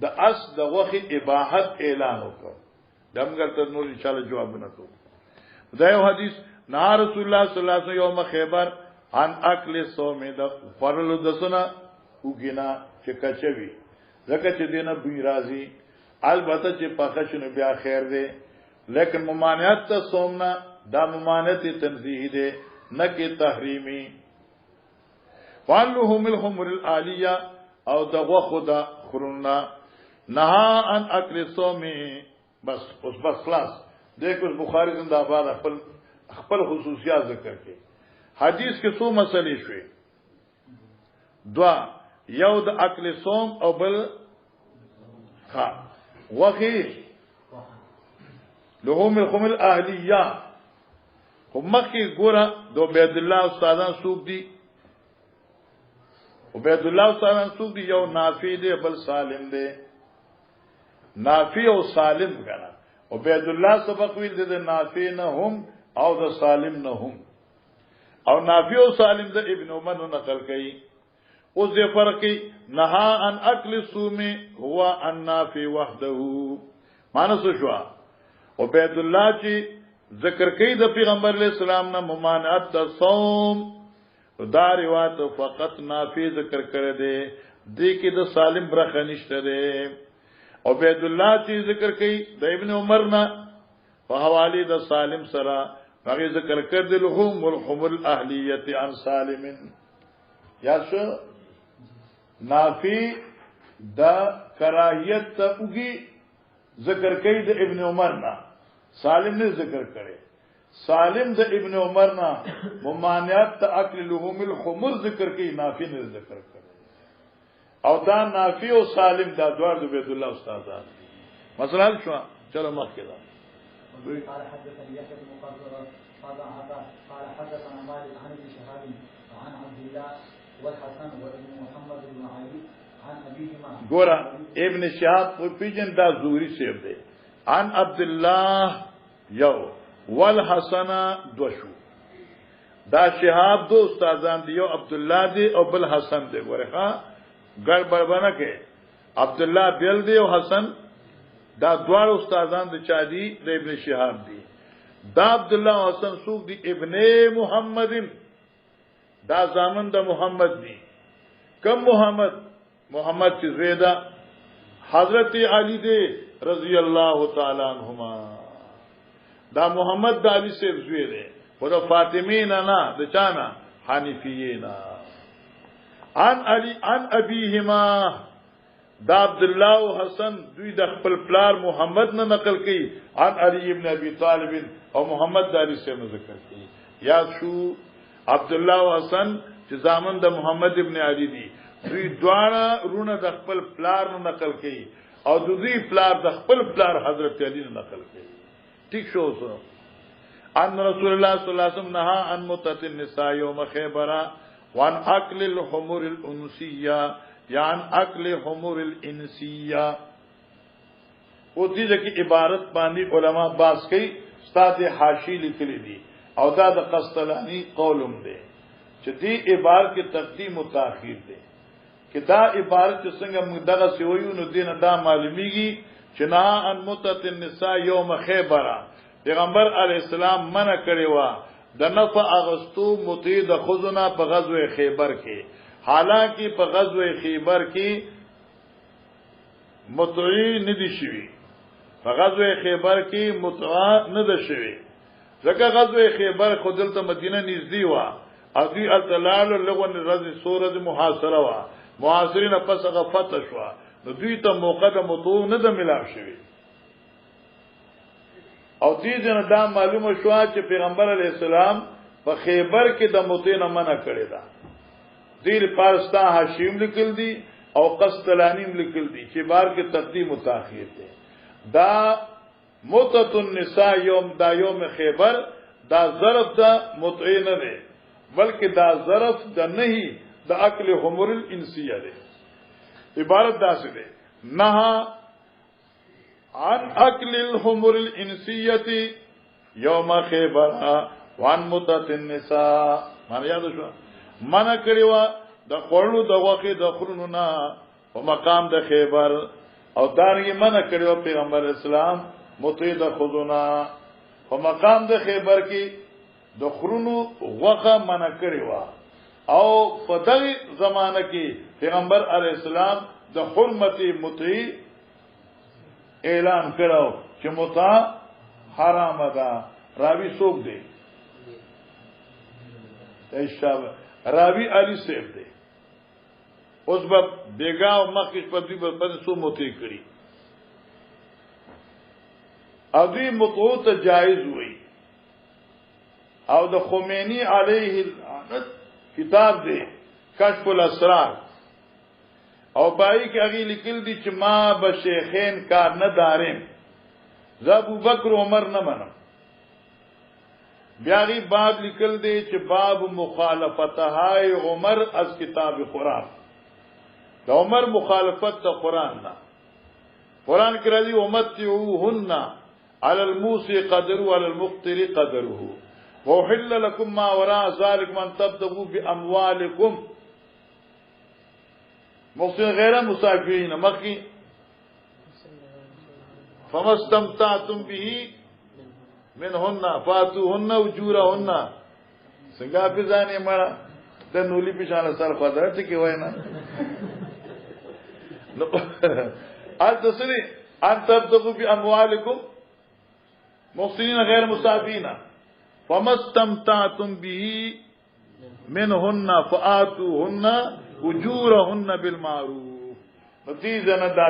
د اس د غوخه اباحت اعلان وکړ دمګر ته نور ان شاء الله جواب نه کوو دا یو حدیث نا رسول الله صلی الله علیه وسلم یوم خیبر ان اکل صوم د فرلو دسنا وګینا چې کچوي زکه چې دینه بوی راځي البته چې پخښنه بیا خیر دی لیکن ممانعت ته صومنا دا ممانعت تنزیهی دی نه کې تحریمی فالهم الحمر العالیه او دغه خدا خرونا نها ان اکل صوم بس اوس بس خلاص دیکھو بخاری زندہ آباد خپل خصوصیات ذکر کې حدیث کې څو مسلې شوي دوا یو د اکل صوم او بل ها وخی لهم الخمر الاهلیه همکی ګوره د عبد الله استادان سوق دي عبد الله استادان سوق دي یو نافع دی بل سالم دی نافع او سالم غنا عبد الله سبق ویل د نافع نه هم او د سالم نه هم او نافع او سالم د ابن عمر نقل کړي او زه فرقي نها ان اکل صوم هو ان نافع وحده مانسو شو عبد الله چې ذکر کوي د پیغمبر علیہ السلام نه ممانعت د صوم دا روایت فقط نافع ذکر کړی دی دې کې د سالم برخه نشته دی عبد الله چې ذکر کوي د ابن عمر نه په حواله د سالم سره هغه ذکر کړ د لحوم الحمر الاهلیه عن سالم یا شو نافع د کراهیت ته وګي ذکر کوي د ابن عمر نه سالم نے ذکر کرے سالم د ابن عمر نا ممانعت تا اکل لحوم الحمر ذکر کی نافع نے ذکر کرے او دا نافع و سالم دا دوار دو بیت اللہ استادان مسئلہ حل شوا چلو مخ کے دا قال حدثني يحيى بن مقدر قال حدثنا مالك عن ابن شهاب عن عبد الله والحسن وابن محمد بن علي عن ابيهما گورا ابن شهاب پیجن دا زوری سیب دے عن عبد الله یو والحسن دوشو دا شهاب دو استادان دی یو عبد الله دی او بل حسن دی ورخه گڑبڑ بنا کې عبد الله بیل دی او حسن دا دوار استادان د چا دی د ابن شهاب دی دا عبد الله او حسن سوق دی ابن محمدin دا زامن د محمد دی کم محمد چې زیدا حضرت علی دی رضی اللہ تعالی عنہما دا محمد دا علی سے زوی دے و دا فاطمین نا دا چانا حنیفیین عن علی عن ابیہما دا عبداللہ و حسن دوی دا خپل پلار محمد نا نقل کی عن علی ابن ابی طالب او محمد دا علی سے ذکر کی یاد شو عبداللہ و حسن چې زامن دا محمد ابن علی دی دوی دوانا رونه دا خپل پلار نا نقل کی او د دې پلار د خپل پلار حضرت علی نقل کړي ٹھیک شو سو ان رسول الله صلی الله علیه وسلم نهى عن متۃ النساء يوم خیبر وان اكل الحمر الانسیه یان اكل حمر الانسیه او دې کې عبارت باندې علما باس کوي استاد حاشی لیکلي دي او دا د قسطلانی قولم دی چې دې عبارت کې تقدیم او تاخير دی کہ دا عبارت څنګه موږ دغه سویو نو دین دا معلومیږي چې نه ان متۃ النساء یوم خیبر پیغمبر علی السلام منع کړی و د نفع اغستو متی د خزونه په غزوه خیبر کې حالانکه په غزوه خیبر کې متعی ندی شوی په غزوه خیبر کې متعا نه ده شوی ځکه غزوه خیبر خودل ته مدینه نږدې و او دوی التلال لغون رز سورۃ محاصره و محاصرین پس هغه فتح شو نو دوی ته موقع د متعو نه ده ملاو شوی او دې جن دا معلومه شو چې پیغمبر علی السلام په خیبر کې د متعو نه منع کړی دا دیر پارستا حاشیم لیکل دي او قسطلانیم لیکل دي چې بار کې تقدیم او تاخير دي دا متعه النساء یوم خیبر دا ظرف دا متعه نه ده بلکې دا ظرف د نهي د عقل حمر الانسیه ده عبارت دا څه ده نه عن عقل الحمر الانسیه یوم خیبر وان متعه النساء معنی یاد شو منع کړیوا د خورلو د واقع د خورونو نه په مقام د خیبر او دارنګه منع کړیوا پیغمبر اسلام متعه د خذونا په مقام د خیبر کې د خورونو وغه منع کړیوا او په دغه زمانہ کې پیغمبر علی السلام د حرمت متعه اعلان کړو چې متعه حرام ده راوی څوک دی ایشاب راوی علی سیف دی اوس به بیگا او مخکش په دې په سو متعه کړی او دوی متعه ته جایز وي او د خمینی علیه اللعنت کتاب دی کشف الاسرار او پای کې هغه لیکل دي چې ما به شیخین کار نه دارم ز ابو بکر عمر نه منم بیا غي باب لیکل دي چې باب مخالفتهای عمر از کتاب قرآن د عمر مخالفت ته قرآن نه قرآن کې راځي امتعوهن على الموسى قدره وعلى المقتر قدره وحل لكم ما وراء ذلك من تبتغوا باموالكم محسن غیر مسافرین مخی فما استمتعتم به منهن فاتوهن اجورهن څنګه په ځانې مړه د نولي په شان سره خدای ته کې وای نه نو ال تسری ان تبتغوا باموالكم محسنین غیر مسافرین فما استمتعتم به منهن فاتوهن اجورهن بالمعروف نتیجه دا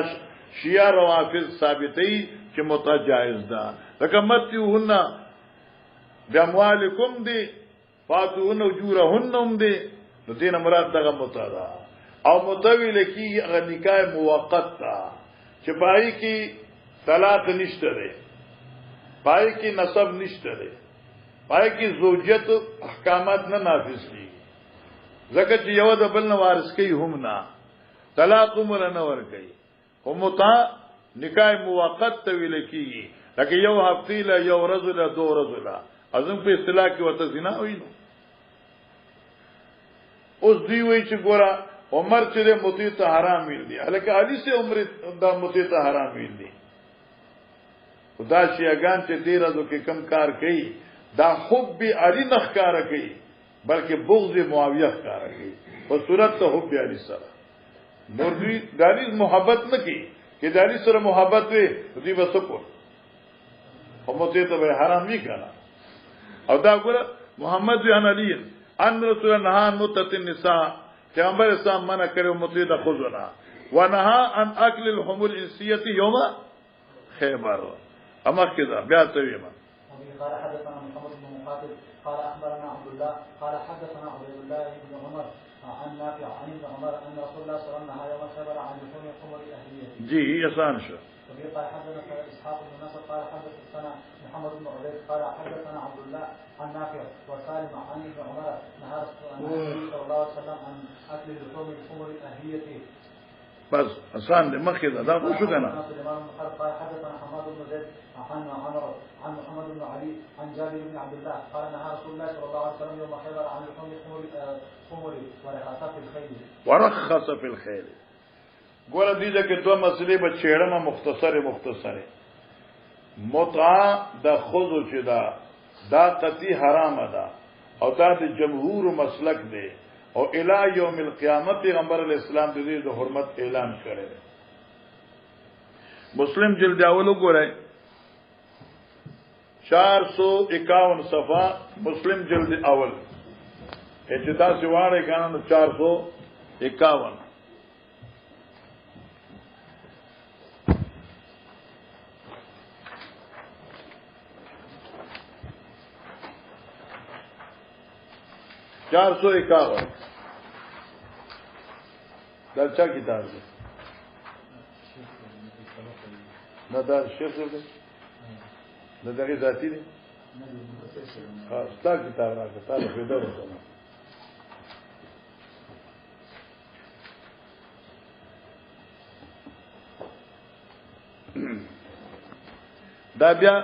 شیعه روافض ثابتي چې متجایز ده لکه متیوهن باموالکم دي فاتوهن اجورهن هم دي نو دینه مراد دغه متدا او متویل کی هغه نکاح موقت تا چې پای کی طلاق نشته ده پای کی نسب نشته ده پای کی زوجیت احکامات نه نافذ کی زکه چې یو د بل نه وارث کوي هم نه طلاق عمر نه ور کوي هم تا نکاح موقت ته ویل کیږي لکه یو هفته له یو ورځ له دو ورځې له ازم په اصطلاح کې وته زنا وي نو اوس دی وی چې ګوره عمر چې متي ته حرام ویل دي الکه علي سه عمر د متي ته حرام ویل دي خدا شیعاګان چې ډیر ازو کې کم کار کوي دا حب علی نخکار کوي بلکې بغض معاویه ښکار کوي په صورت ته حب علی سره مرضی دالی محبت نه کوي کې دالی سره محبت وي دوی وسکو همته ته به حرام نه کړه او دا ګوره محمد بن علی ان رسول الله متت النساء پیغمبر اسلام منع کړو متید خذنا ونهى عن اكل الحمر الانسيه يوم خیبر اما کذا بیا ته ویما قال حدثنا محمد بن مقاتل قال اخبرنا عبد الله قال حدثنا عبد الله بن عمر عن نافع عن ابن عمر ان رسول الله صلى الله عليه وسلم خبر عن لحوم الحمر الاهليه. جی آسان شو. قال حدثنا اسحاق بن نصر قال حدثنا محمد بن عبيد قال حدثنا عبد الله عن نافع وسالم عن ابن عمر نهى النبي صلى الله عليه وسلم عن اكل لحوم الحمر الاهليه. بس آسان دې مخکې دا خو شو کنه. قال حدثنا حماد بن زيد عن عمر عن محمد بن علي عن جابر بن عبد الله قال نهى رسول الله صلى الله عليه وسلم يوم خيبر عن لحوم الحمر ورخص فی الخيل. ګور دې کې دوه مسلې به چېړم مختصره متعه د خذو چې دا قطعی حرام ده او دا د جمهور مسلک دی او الی یوم القیامت پیغمبر علیہ السلام د دې د حرمت اعلان کړی مسلم جلد اول وګورئ 451 صفحه مسلم جلد اول اجدا سیواړې کنه 451 451 دا چا کتاب دی دا شیخ دی دا دغه ذاتی دی ستا کتاب راکړه تاسو په دغه وسه دا بیا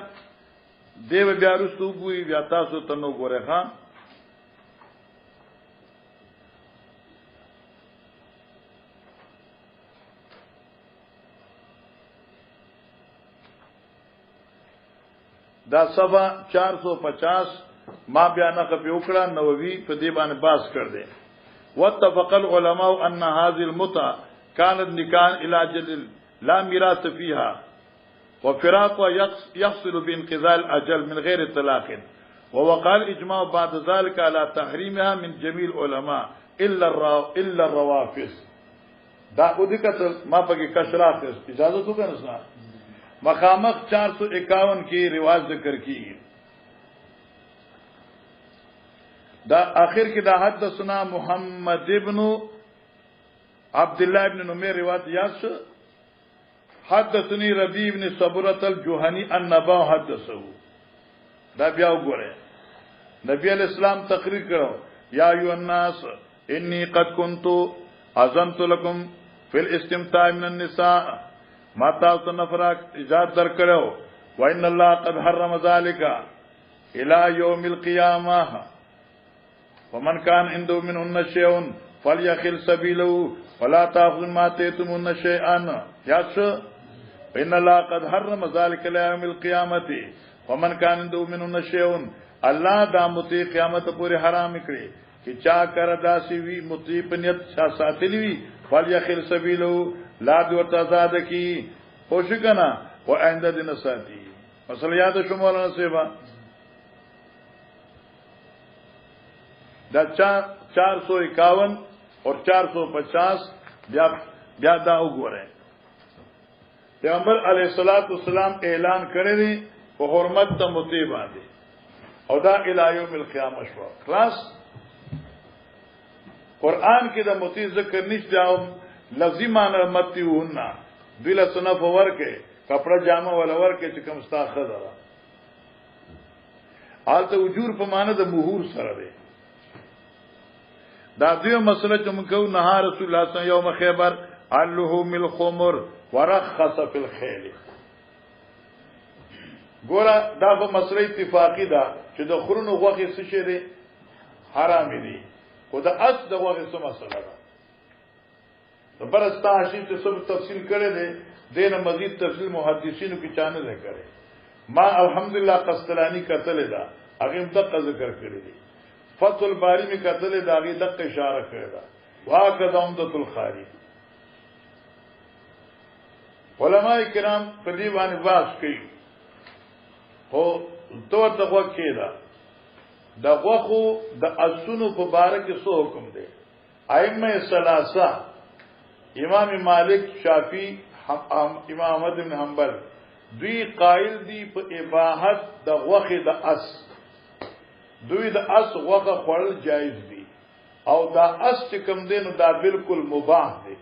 دیو بیا رسو ګوي بیا تاسو ته نو ګوره ها دا صفحہ 450 ما بیان په وکړه نووي په دې باندې باس کړ دې واتفق العلماء ان هذه المتعه كانت نكاح الى جل لا ميراث فيها وفراق يحصل بانقضاء الاجل من غير طلاق ووقع الاجماع بعد ذلك على تحريمها من جميع العلماء الا الروافض دا ودکته ما پکې کشراف اجازه تو کنه مخامخ 451 کی رواج ذکر کی دا آخر کی دا حدثنا محمد ابن عبد الله ابن نمیر روایت یاس حدثني ربيع ابن صبرة الجهني النبا حدثه دا بیا وګوره نبی علیہ السلام تقریر کړو یا ایو الناس انی قد كنت اذنت لكم في الاستمتاع من النساء ما تاسو نفرق اجازه درکړو وان الله قد حرم ذلك الى يوم القيامه ومن كان عنده منهن شيء فليخل سبيله ولا تاخذ ما اتيتمون شيئا ياس ان الله قد حرم ذلك الى يوم القيامه ومن كان عنده منهن شيء الله دا متی قیامت پورې حرام کړی چې چا کر داسي وی متی پنیت چا ساتلی وی فليخل سبيله لا ورته آزاد کی خوش کنا و آئنده دین ساتی مثلا یاد شو مولانا صاحبہ دا 451 اور 450 بیا دا وګورئ پیغمبر علیہ الصلوۃ والسلام اعلان کړی دی په حرمت ته متی باندې او دا الی یوم القیامه شو خلاص قران کې د متی ذکر نشته او لازمان متی ونا بلا صنف ورکه کپڑا جامه ولا ورکه چې کوم ستا خزره حالت وجور په معنی د مهور سره دی دا دیو مسله چې موږ کو نه رسول الله صلی الله علیه وسلم یوم خیبر اللهم الخمر ورخص فی الخيل ګوره دا په مسله اتفاقی ده چې د خورونو غوښه څه شي دي حرام دي خو د اس د غوښه څه مسله ده برستا حشیم سے سب تفصیل کرے دے دین مزید تفصیل محدثینو کی چانے دے کرے ما الحمدللہ قسطلانی قتل دا اغیم دقا ذکر کرے دی فتح الباری میں قتل دا اغی دقا اشارہ کرے دا وآکد عمدت الخاری علماء کرام قدیبان باس کی ہو دور دغوہ کی دا غوخو دا اسونو پبارک سو حکم دے ائمہ ثلاثہ امام مالک شافعی امام احمد بن حنبل دوی قائل دی په اباحت د غوخه د اس دوی د اس غوخه خورل جایز دی او دا اس چې کوم دینو دا بالکل مباح دی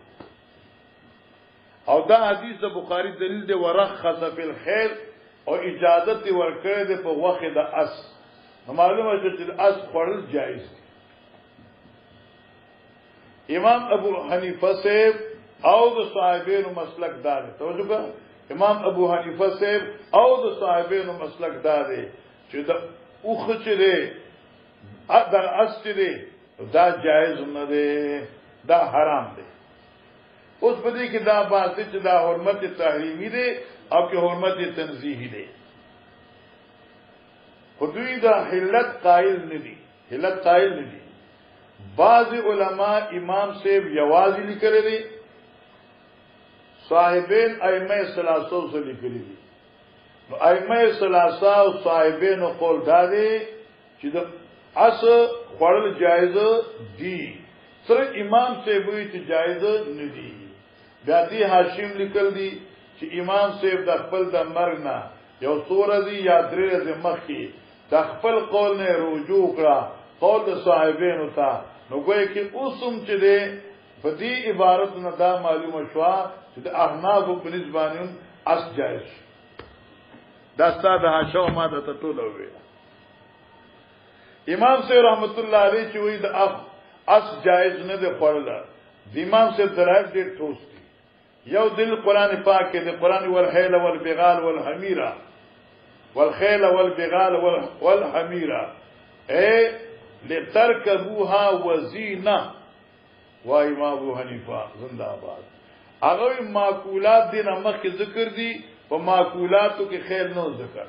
او دا حدیث د بخاری دلیل دی ورخص فی الخيل او اجازت ورکړه دی په غوخه د اس معلومه چې د اس خورل جایز دی امام ابو حنیفه سے او د صاحبینو مسلک دار توجه کا امام ابو حنیفه سے او د صاحبینو مسلک دار چې د اوخ چې دی در اس چې دی دا جایز نه دی دا حرام دی اوس په دې کې دا باسي چې دا حرمت تحریمی دی او کې حرمت تنزیهی دی خودوی دا حلت قائل نه دی حلت قائل نه دی بعض علماء امام سے یوازی لکھرے دی صاحبین ائمه ثلاثه سره لیکلي دي نو ائمه ثلاثه او صاحبین قول دادي چې د اس خپل جایز دي سره امام سے وی چې جایز نه دي بیا دي هاشم لیکل دي چې امام صاحب د خپل د مرګ نه یو سورزي یا درې مخکي د خپل قول نه رجوع کړه قول د صاحبین وتا نو ګوي کې اوسم چې ده په دې عبارت نه دا معلومه شو چې د احناف په نسبانون اس جایز دا ساده هاشو ماده ته ټول وي امام صاحب رحمت الله علیه چې وی د اس جایز نه ده خورل د امام صاحب درایب ډېر ټوس دي یو دل قران پاک کې د قران والخيل والبغال والحميره والخيل والبغال والحميره لتركبوها وزينه وای ما ابو حنیفه زنده آباد هغه معقولات دین مخکې ذکر دي په معقولاتو کې خیر نو ذکر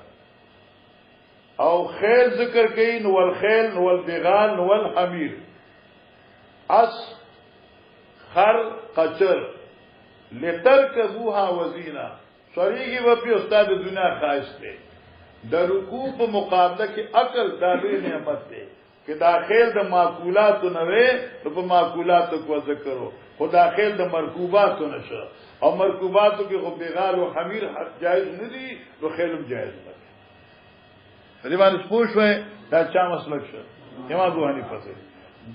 او خیر ذکر کین والخيل والبغال والحمير اس خر قچر لترکبوها وزینا سوریږي و په استاد دنیا خاص دی د رکوع په مقابله کې عقل دالوی نعمت دی چې داخل د معقولات نه وي په معقولات کو ذکرو خو داخل د مرکوبات نشه او مرکوباتو کې خو بغال او حمیر حق جایز نه دي نو خیلم جایز نه دي باندې پوښوي دا چا مسلک شه امام ابو حنیفه سے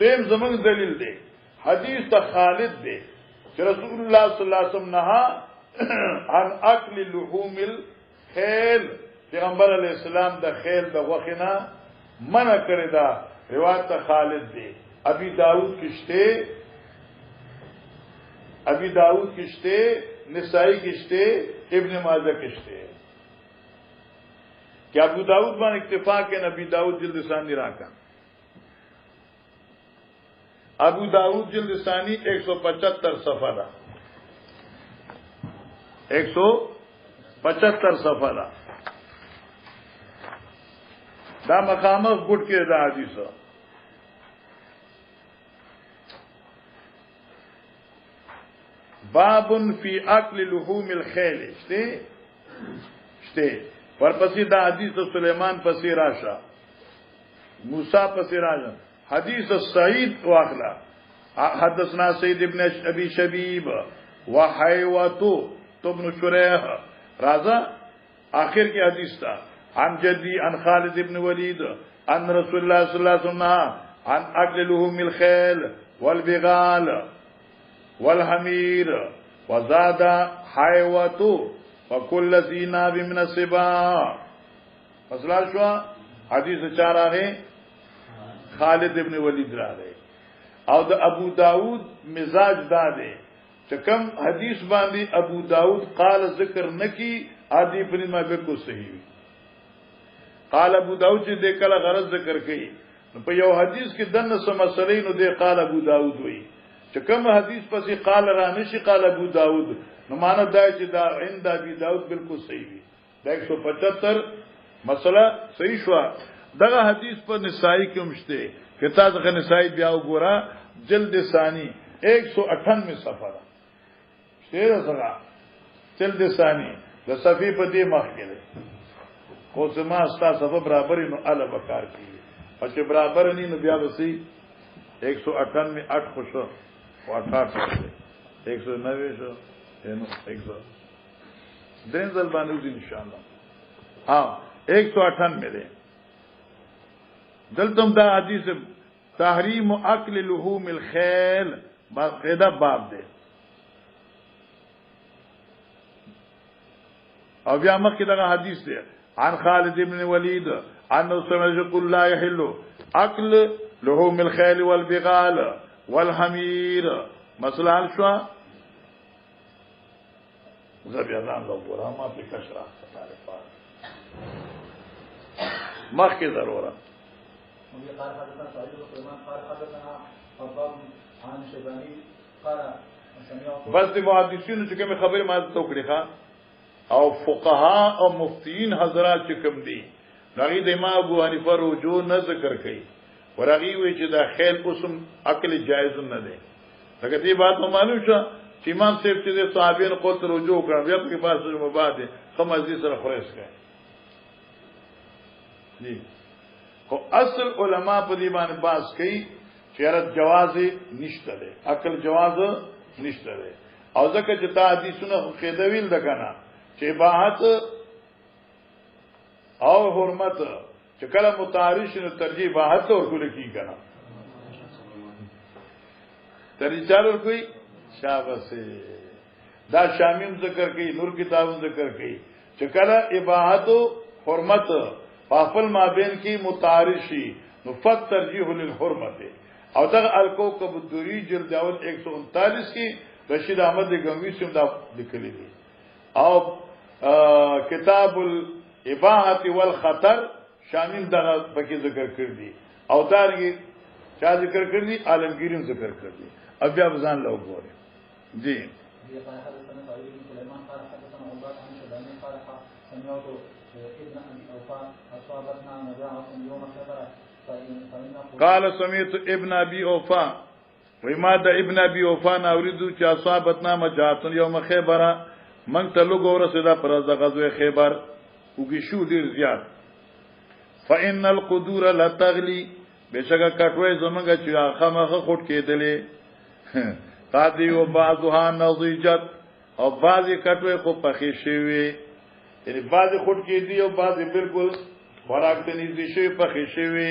دیم زمون دلیل دی حدیث ته خالد دی کہ رسول اللہ صلی اللہ علیہ وسلم نہا عن اکل لحوم الخیل پیغمبر علیہ السلام دا خیل دا وخنا منع کرے دا روایت تا خالد دے ابی داود کشتے نسائی کشتے ابن ماجہ کشتے کہ ابو داود بان اکتفا کے نبی داود جلد ثانی راکا ابو داود جلد ثانی 175 صفحہ دا 175 صفحہ دا مقامہ گٹ کے دا حدیث باب فی اکل لحوم الخیل شتے پر پسی دا حدیث سلیمان پسی راشا موسیٰ پسی راشا حدیث السعید واخلا حدثنا سید ابن ابی شبیب وحیوتو تبن شریح رازا آخر کی حدیث تا عن جدی عن خالد ابن ولید عن رسول اللہ صلی اللہ علیہ وسلم عن اکل لحوم الخیل والبغال والحمیر وزاد حیوتو وکل ذی ناب من السباع مسئلہ شوا حدیث چار آگے خالد ابن ولید را دے او د ابو داود مزاج دا دے چکم حدیث باندی ابو داود قال ذکر نکی آدھی پرین ما بالکل صحیح وی قال ابو داود چی دے کلا غرض ذکر کئی پا یو حدیث کی دن سمسلی نو دے قال ابو داود وی چکم حدیث پسی قال رانشی قال ابو داود نو مانا دای چی دا عند ابی داود بالکل صحیح وی دا 175 مسئلہ صحیح شوا دغه حدیث پر نسائی کی مشتے کتاب نسائی بیاو گورا جلد ثانی 198 صفحہ شیر سگا جلد ثانی د صفی په دې مخ کې ده خو سما استا صفه برابر نو ال بکار کی او چې برابر نه نو بیا وسی 198 8 خوشو او 88 190 شو نو 100 دنزل باندې ان شاء الله ها 198 ده دلتم دا حدیث تحریم اکل لحوم الخیل باقاعدہ باب دے او بیا مخکې دا حدیث دی عن خالد ابن ولید انه سمع يقول لا يحل اكل لحوم الخيل والبغال والحمير مثلا شو زبیا ځان له ګورا ما په کشرا مخکې ضرورت قال حدثنا سعيد بن سليمان قال حدثنا حباب عن شيباني قال بس د محدثینو چې کوم خبره ما ته وکړه او فقها او مفتیین حضرات چې کوم دي هغه د امام ابو حنیفه رجوع نه ذکر کوي ورغي وی چې دا خیل قسم عقل جایز نه ده لکه دې بات معلوم شو چې امام صاحب چې د صحابین قول ته رجوع کړ بیا په فارسی مباده کوم عزیز سره خورس کړي دي خو اصل علما په دې باندې باس کوي چې رات جواز نشته ده عقل جواز نشته ده او ځکه چې تا حدیثونه قاعده ویل ده کنه چې اباحت او حرمت چې کله متعارض نو ترجیح اباحت او کول کی کنه ترجیح چالو کوئی شاباش دا شامل ذکر کوي نور کتابوں ذکر کوي چې کله اباحت او حرمت فافل مابین کی متعارشی نفت ترجیح للحرمت او دغه الکوكب الدری جلد اول 139 کی رشید احمد گنگوی سے دا لکلی دی او کتاب الاباحت والخطر شامل دغه پکې ذکر کړ دی او دارنګي چا ذکر کړ دی عالمگیرین ذکر کړ دی اب بیا ځان له وګوره جی قال سمعت ابن ابي اوفا وما د ابن ابي اوفا نوریدو چې اصحابتنا مجاتن یوم خیبر من ته لوګ ورسېدا پر د غزوه خیبر وګي شو ډیر زیات فان القدور لا تغلي بشکه کټوي زمونږه چې خامخه خټ کېدلې قاضي او بعضها نضجت او بعضی کټوي خو پخې شوی یعنی بعضی خټ کېدی او بعضی بالکل خوراک ته نږدې شوی پخې شوی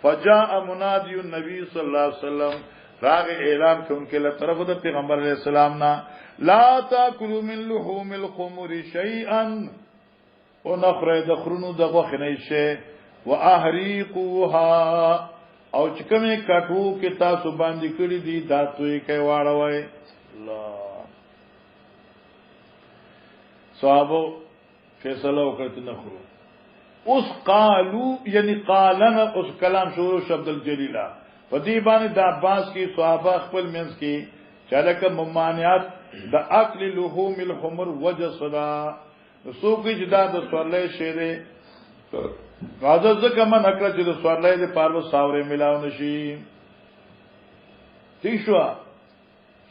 فجاء منادي النبي صلی الله علیه وسلم راغ اعلان کوونکې له طرف د پیغمبر علیه السلام نه لا تاكلوا من لحوم الخمر شيئا ونخر دخرنو دغه خنه شي واحريقوها او چې کومه کټو کې تاسو باندې کړی دي دا توي کوي واړوي الله صحابه فیصله وکړه نه خورو اوس قالو یعنی قالنا اوس کلام شروع شبد الجلیلا ودی باندې د عباس کی صحابه خپل منځ کی چلک ممانعات د اکل لحوم الحمر وجسدا سو کی جدا د سورلې شیره غاځه ځکه من اکل چې د سورلې د پارو ساورې ملاو نشي ٹھیک شو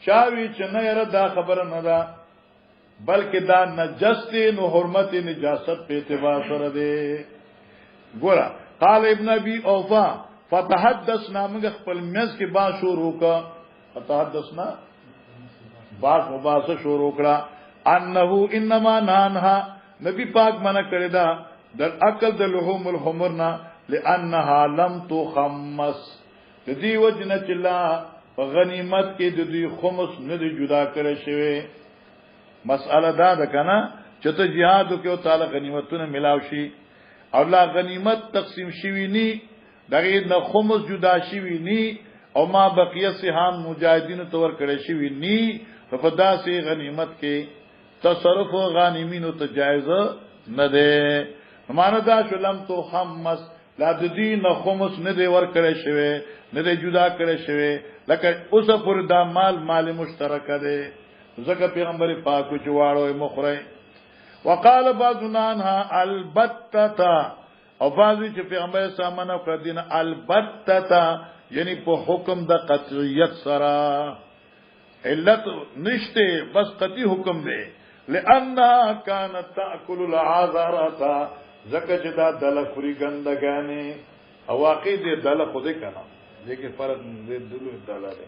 چاوی چې نه یره دا خبره نه ده بلکې دا نجس نو حرمت نجاست په اعتبار سره ده ګوره قال ابن ابي اوفا فتحدثنا موږ خپل مز کې با شروع کا فتحدثنا باغ مباس شروع کړه انه انما نانها نبی پاک منع کړی دا در عقل د لحوم الحمرنا لانها لم تخمس د دې وجنه چې لا غنیمت کې د دې خمس نه دی جدا کړی شوی مسئله دا ده کنه چې ته jihad وکړو تعالی غنیمتونه ملاو شي او لا غنیمت تقسیم شوی ني دغه نه خمس جدا شوی ني او ما بقیه سهام مجاهدین تور کړی شوی ني په داسې غنیمت کې تصرف غانمینو ته جایز نه ده معنا دا شلم تو خمس لا د دین خمس نه دی ور کړی شوی نه دی جدا کړی شوی لکه اوس پر دا مال مشترک ده ځکه پیغمبر پاک چواړو مخره وقال بعضنا عنها البتتا او بعضی چې پیغمبر سامنے کړ دین البتتا یعنی په حکم د قطعیت سره علت نشته بس قطعی حکم دی لانها كانت تاكل العذرات زکه چې دا دل خوري ګندګانه او واقع دې دل خوده کنه لیکن فرق دې دلو دل دی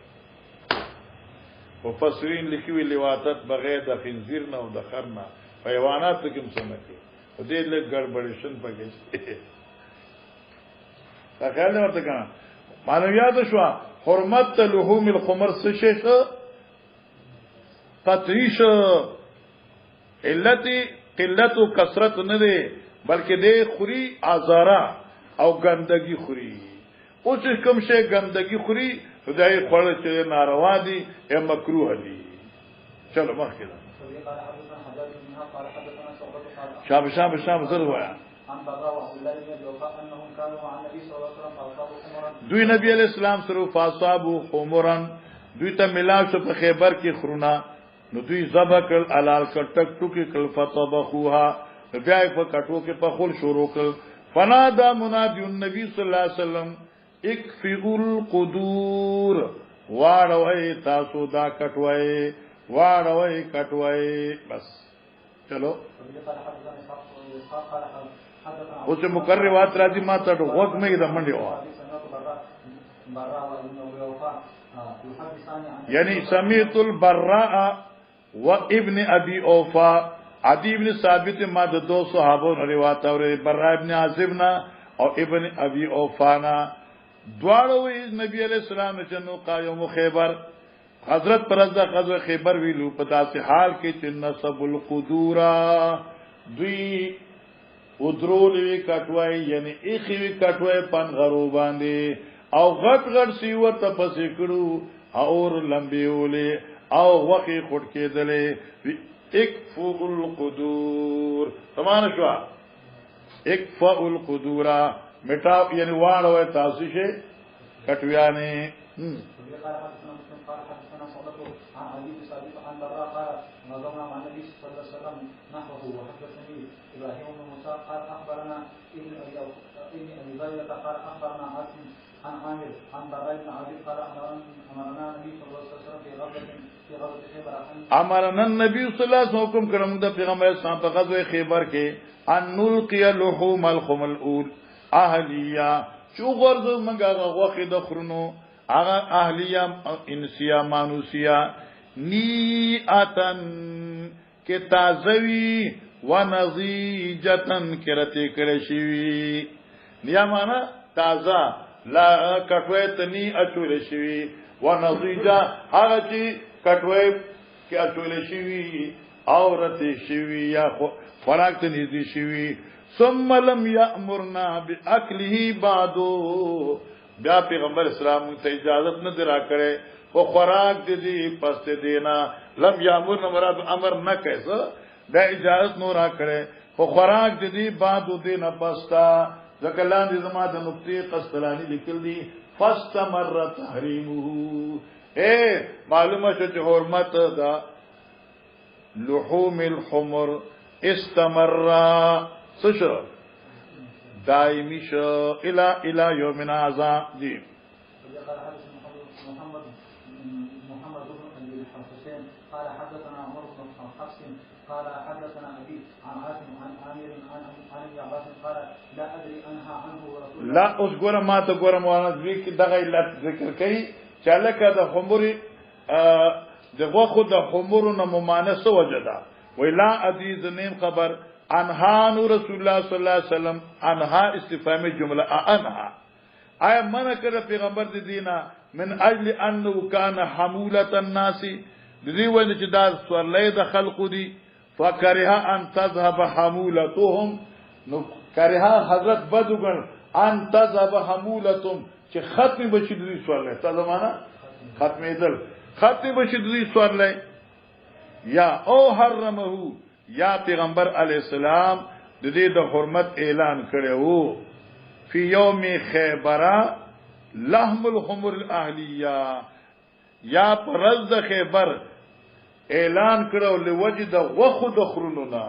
مفسرین لیکوي لواتت بغیر د خنزیر نه او د خر نه حیوانات کوم څه نه کوي په دې له ګړبړشن پکې تا خیال نه ورته کنه معنویات شو حرمت لحوم الخمر څه شي قطعیش علت قلت او کثرت نه دی بلکې دې خوري ازارا او ګندګي خوري اوس کوم شي ګندګي خوري خدای خپل چې ناروا دي یا مکروه دي چلو مخکې ده شاب زر وایا دوی نبی علیہ السلام سره فاصابو خمرن دوی ته ملاو شو په خیبر کې خرونا نو دوی ذبح کړ علال کټ ټوکی کړ فتبخوها بیا په کټو کې په خول شروع کړ فنادا منادی النبی صلی الله علیه وسلم اکفئ القدور واړوي تاسو دا کټوي واړوي کټوي بس چلو اوس مقررات راځي ما ته وګ مې د منډي وا یعنی سمیت البراء وابن ابي اوفا عدي ابن ثابت ما د دو صحابو روایت اور براء ابن عازب او ابن ابي اوفا نا دواړو نبی عليه السلام چې نو قایم خیبر حضرت پرزا غزوه خیبر ویلو په داسې حال کې چې نسب القدورا دوی ودرولوی کټوای یعنی اخوی کټوای پن غرو باندې او غټ غټ سیور ته پسې کړو اور لمبیولې او وقې خټ کېدلې اکفو القدور سمان شو اکفو القدورا مټا یعنی واړو تاسو شي کټویانه عن علي بن ثابت عن براء قال نظرنا مع النبي صلى الله عليه وسلم نحوه وحدثني ابراهيم بن موسى قال اخبرنا ابن ابي زيد قال اخبرنا عاصم عن عامر عن براء بن عازب قال امرنا النبي صلى الله عليه وسلم في غزوه خيبر امرنا النبي صلى الله عليه وسلم حکم کړم د پیغمبر اسلام په غزوه خیبر کې ان نلقي لحوم الخم الاول اهليه شو غرض منګه غوخه د خرونو اغا اهلیه انسیا مانوسیا نیاتن کې تازوی ونزیجتن کرته کړی شي نیا معنا تازه لا کټوي تنی اچول شي ونزیجا هغه چې کټوي کې اچول شي اورته شي یا خوراک ته نږدې شي ثم لم يأمرنا باكله بعدو بیا پیغمبر اسلام ته اجازه نه درا کړي او خوراک دي پس دینا لم یامر مراد امر نه کیسه دا اجازه نو را کړي او خوراک دي بعد دینه پستا ځکه لاندې زما د نقطې قسطلانی لیکل دي فاستمر تحریمه معلومه چې حرمت دا لحوم الحمر استمر سشو دائمی شو الى یومنا عذاب جی محمد بن ابي الحسين قال حدثنا عمر بن حفص قال حدثنا ابي عن عاصم عن عامر عن ابن عباس قال لا ادري انها عنه رسول لا اوس ګوره ما ته ګوره مولانا دوی کې دغه علت ذکر کړي چې لکه د خموري دغه خود د خمورو نه ممانسه وجدا ولا عزیز نیم خبر انها نور رسول الله صلی الله علیه وسلم انها استفهام جمله انها آیا منع کړ پیغمبر د دینا من اجل انه کان حموله الناس دې وایي چې دا سوالې د خلقو دي فکرها ان تذهب حمولتهم نو کرها حضرت بدوګن ان تذهب حمولتهم چې ختم بشي دې سوالې تا زمانہ ختمېدل ختم بشي دې سوالې یا او حرمه یا پیغمبر علی السلام د دې د حرمت اعلان کړو فی یوم خیبر لحم الخمر الاهلیه یا پرز د خیبر اعلان کړو لوجه د غوخو د خروننا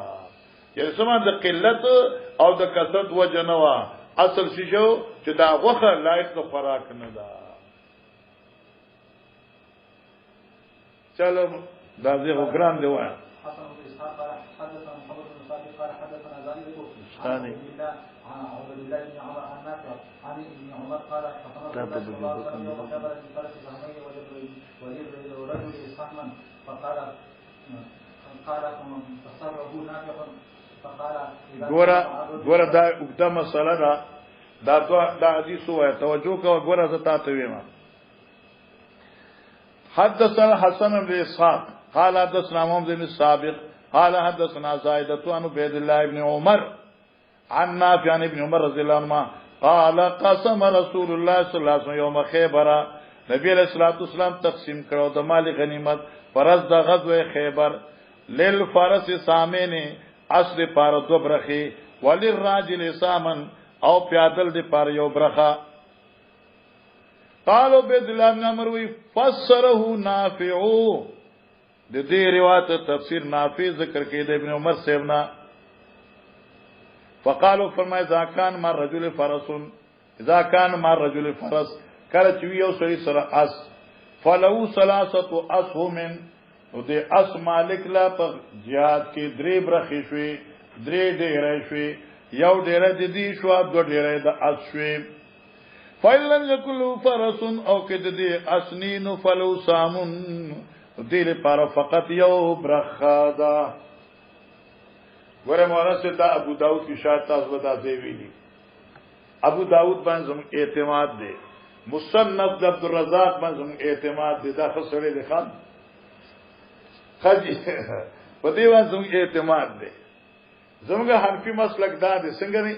یعنی سما د قلت او د کثرت وجه نه وا اصل شیشو چې دا غوخه لایق د خوراک نه ده چلو دا زه وګرام دی وای حسن بن اسحاق قال حدثنا محمد بن صالح قال حدثنا زائدة عن عبد الله بن عمر عن نافع عن ابن عمر قال فقام رسول الله صلى الله عليه وسلم يوم خيبر بفرس سهمين وللرجل سهما فقال فسره نافع فقال ګوره دا وګدا مسله دا حدیث وای توجه کوه ګوره زتا ته ویما حدثنا حسن بن اسحاق قال حدثنا محمد بن السابق قال حدثنا زائدة عن عبد الله بن عمر عن نافع عن ابن عمر رضي الله عنهما قال قسم رسول الله صلى الله عليه وسلم يوم خيبر نبی علیہ الصلوۃ والسلام تقسیم کړو د مال غنیمت فرض د غزوه خیبر للفرس سامین اصل پار دو برخي وللراجل سامن او پیادل دی پار یو برخه قالوا عبد الله بن عمر وی فسره نافع د دې روایت تفسیر نافع ذکر کړي د ابن عمر سیبنا فقالوا فرمای اذا كان مع الرجل فرس اذا كان مع الرجل فرس کله چې یو سړي سره اس فلو ثلاثه اسهم او د اس مالک لا په jihad کې درې برخې شوي درې ډېرې شوي یو ډېرې د دې شو دو ډېرې د اس شوي فیلن یکلو فرسن او کې د دې اسنین فلو سامن دې لپاره فقط یو برخه ده ګوره مولانا سے دا ابو داؤد کی شاید تاسو ودا دی ویلي ابو داؤد باندې زموږ اعتماد دی مصنف د عبدالرزاق باندې زموږ اعتماد دی دا خسرې دي خان خاجي په دې باندې زموږ اعتماد دی زموږ حنفي مسلک دا دی څنګه نه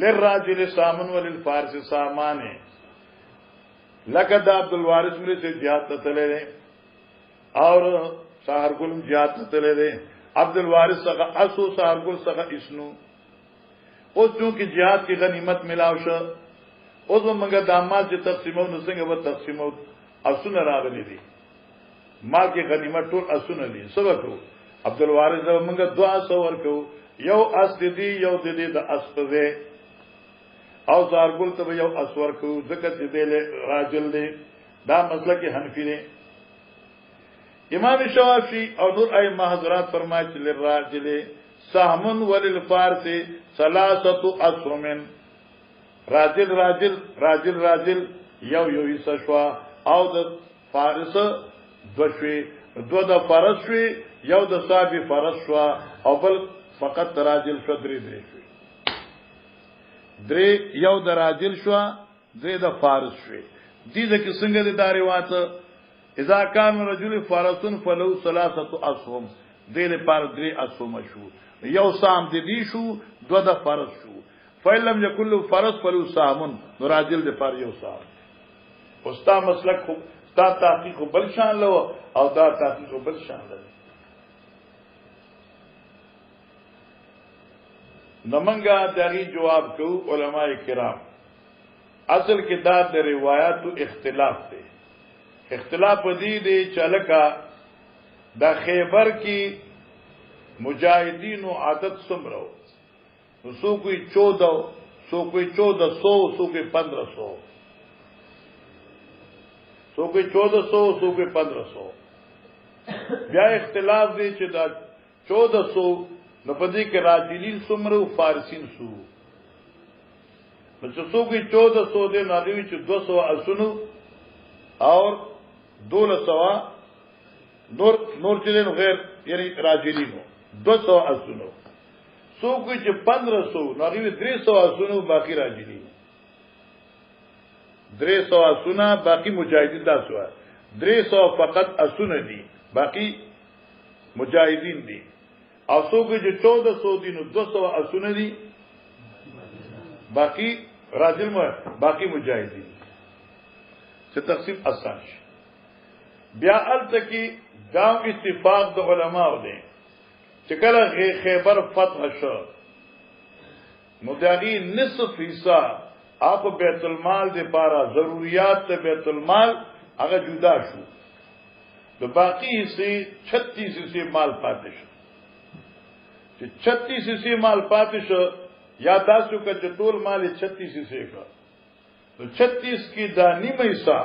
للراجل سامن وللفارس سامان لکه دا عبدالوارث مری سے jihad ته تللی اور سحرګل jihad ته تللی عبدالوارث څخه اسو سحرګل څخه اسنو اوس چونکه jihad کی غنیمت ملاو شو اوس موږ دامات چې تقسیمو نو څنګه به تقسیمو اسونه راغلي دي مال کې غنیمت ټول اسونه دي سبا کو عبدالوارث موږ 200 ورکو یو اس دي یو دي د اسپزه او سحرګل ته یو اس ورکو ذکر دې راجل دي دا مسلک حنفی دی امام شافعی او نور ائمه حضرات فرمایي چې للراجل سهم وللفارس ثلاثه اسهم راجل یو سشوا او د فارس دوشوي دو د فارس شوي یو د صاحب فارس شوا او بل فقط راجل شو درې شوي درې یو د راجل شوا درې د فارس شوي دې ځکه څنګه د داروات اذا كان رجل فارس فلو ثلاثه اسهم دې لپاره درې اسهم شو یو سام دې شو دو د فارس شو فلم يكن له فرس فلو سامن راجل د پر یو سام استا مسلک خو تا تحقیق بل شان له او دا تحقیق بل شان له نمنګه دغه جواب کو علماء کرام اصل کې دا د روایتو اختلاف دی اختلاف دی چې لکه د خیبر کې مجاهدینو عادت سمرو سو کوئی 1400 سو کوئی 1500 سو کوئی 1400 سو کوئی 1500 بیا اختلاف دی چې دا 1400 نو پدې کې راجلین سمرو فارسین سو نو چې سو کوئی 1400 دې ناغوي چې 200 اسونو اور 1200 نور چې غیر یعنی راجلینو 200 اسونو سو کوئی چې 1500 ناغوي 300 اسونو باقی راجلین 300 اسونه باقی مجاهدین دا سو 300 فقط اسونه دي باقی مجاهدین دي او سو کوئی چې 1400 دي نو 200 اسونه دي باقی راجل باقی مجاهدین چې تقسیم آسان شي بیا التکی دا اتفاق د علماء دی چې کله خیبر فتح شو نو دغه نصف حصہ آپ بیت المال دے پارا ضروریات تے بیت المال هغه جدا شو د باقی حصے 36 حصے مال پاتې شو چې 36 حصے مال پاتې شو یا تاسو کې ټول مال 36 حصے کا تو 36 کی دا نیمه حصہ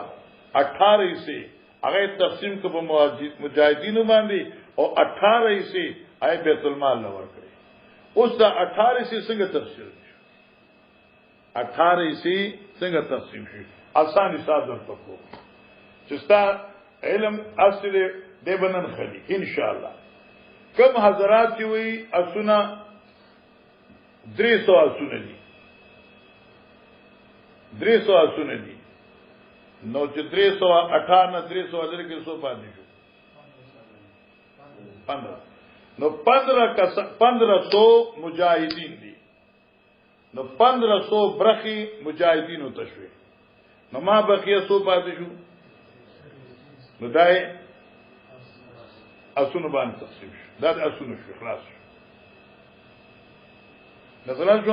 18 حصے هغه تقسیم کو په مجاهدینو باندې او 18 حصے آئے بیت المال لور کړی اوس دا 18 حصے څنګه تفصیل 18 حصے څنګه تقسیم شي آسان حساب درته کو چې ستا علم اصل دې بنن خلی ان شاء الله کم حضرات چې وي اسونه 300 اسونه دي 300 اسونه دي نو چې 318 300 لري کې 100 پاتې شو 15 نو 1500 مجاهدین دي نو 1500 برخي مجاهدینو تشوي نو ما بقيه 100 پاتې شو نو دای اسونه باندې تقسیم شو دا اسونه شو خلاص شو مثلا شو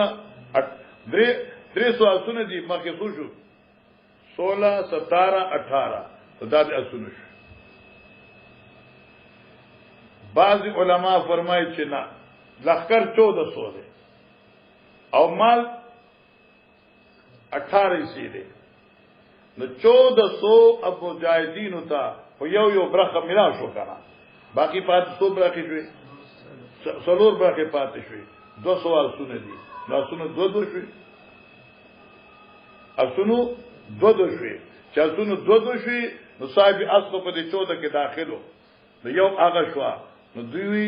300 اسونه دي مکه شو 16 17 18 دا اسونه شو بعض علماء فرمایي چې نه لخر 1400 دی او مال 18 سی دی نو 1400 اب مجاهدین ہوتا خو یو برخه ملا شو کنه باقی پاتې څو برخې شوې څلور برخې پاتې شوې 200 اسونه دي نو اسونه 2 شوې اسونو 2 شوې چې اسونو 2 شوې نو صاحب اسو په دې 14 کې داخلو نو یو هغه شو نو دوی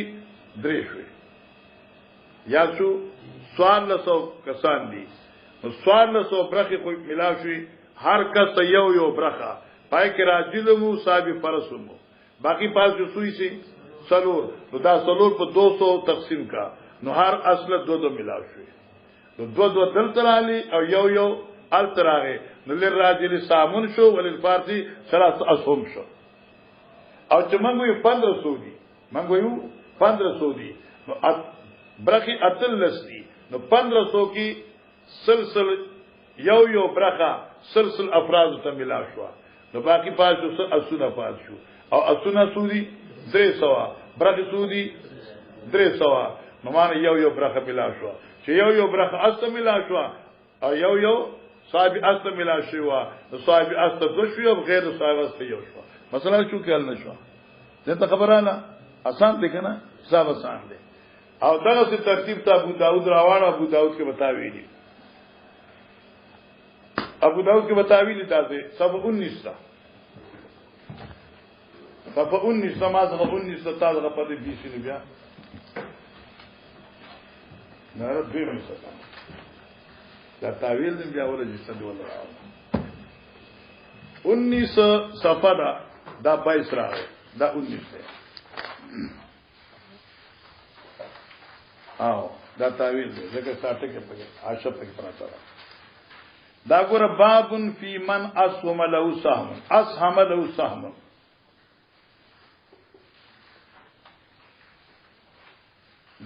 3 شوې یا شو 1400 کسان دي نو 1400 برخې خو ملا شوې هر کس یو برخه پای کې راځلو مو صاحب فرسمو باقی پاس جو سوئی سے سلور نو دا سلور په 200 تقسیم کا نو هر اصل 2 ملاو شوی نو 2 دل ترالی او یو ال تراغه نو للراجل سامون شو وللفارسی ثلاث اسهم شو او چې موږ یو 1500 دي موږ یو 1500 دي نو برخي اتلس دي نو 1500 کی سلسل یو برخه سلسل افراد ته ملاو شو نو باقی پاس جو اسونه پاس شو او اسونه سودی 300 برخه سودی 300 نو مان یو برخه ملا شو چې یو برخه است ملا شو او یو صاحب است ملا شو نو صاحب است دو شو غیر صاحب است یو شو مثلا شو کېل نشو ته خبره نه آسان دي کنه حساب آسان دي او دغه ترتیب ته ابو داود راوړ ابو داود کې بتاوی دي ابو داود کې بتاوی دي تاسو سب 19 تا صفحه 19 سماز 19 تا دغه په دې 20 نه بیا نه دوی مې څه دا تعویل دې بیا ولې چې څه ولا 19 صفحه دا 22 راغی دا 19 دی او دا تعویل دی ځکه ساته کې په عاشق کې پراته دا ګور بابن فی من اسهم له سهم له سهم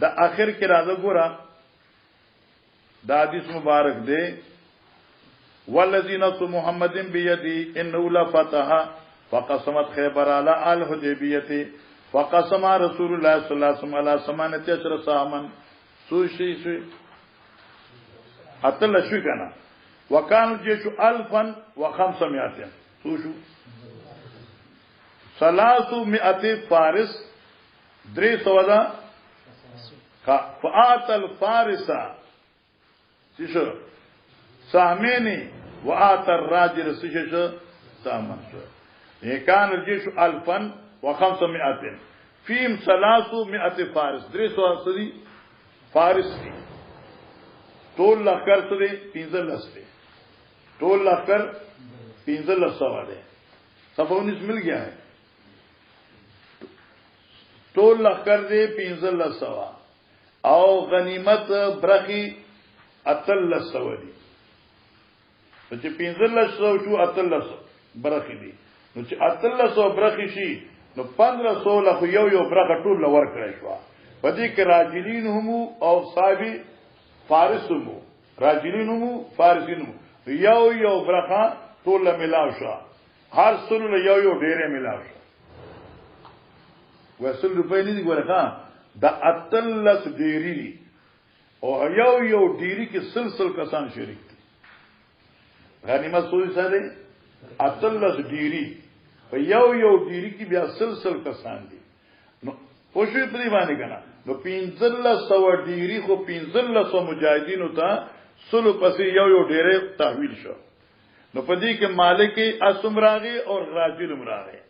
دا اخر کې راځه ګورا دا حدیث مبارک دی والذین محمد بيدی انه لا فتح فقسمت خیبر علی الحدیبیه فقسم رسول الله صلی الله علیه وسلم علی 18 سامن سوشي اتل شو کنه وکان جيش 1500 سوشو 300 فارس 300 فآت الفارسة سيشو ساميني وآت الراجل سيشو سامان شو كان الجيش 1500 فيهم 300 فارس 300 سدي فارس دي طول لخر سدي 15 دي طول لخر 15 سوا دي صفونس مل گیا ہے طول لخر دي 15 سوا او غنیمت برخی اتل سوادی چې 1500 شو اتل برخی دي نو چې اتل سو برخی شي نو 1500 له یو برخه ټول لور کړی شو پدې کې راجلین هم او صاحب فارس هم راجلین هم فارسین هم یو برخه ټول ملاو شو هر سل یو ډیره ملاو شو وصل روپے نه دی ګورخه دا اتلس ډیری دی او یو ډیری کې سلسل کسان شریک دي غنیمت سوی سره اتلس ډیری په یو ډیری کې بیا سلسل کسان دي نو خوشی پری باندې کنه نو 1500 ډیری خو 1500 مجاهدینو ته سلو پسې یو ډیره تحویل شو نو په دې کې مالک اسم راغي او راجل راغي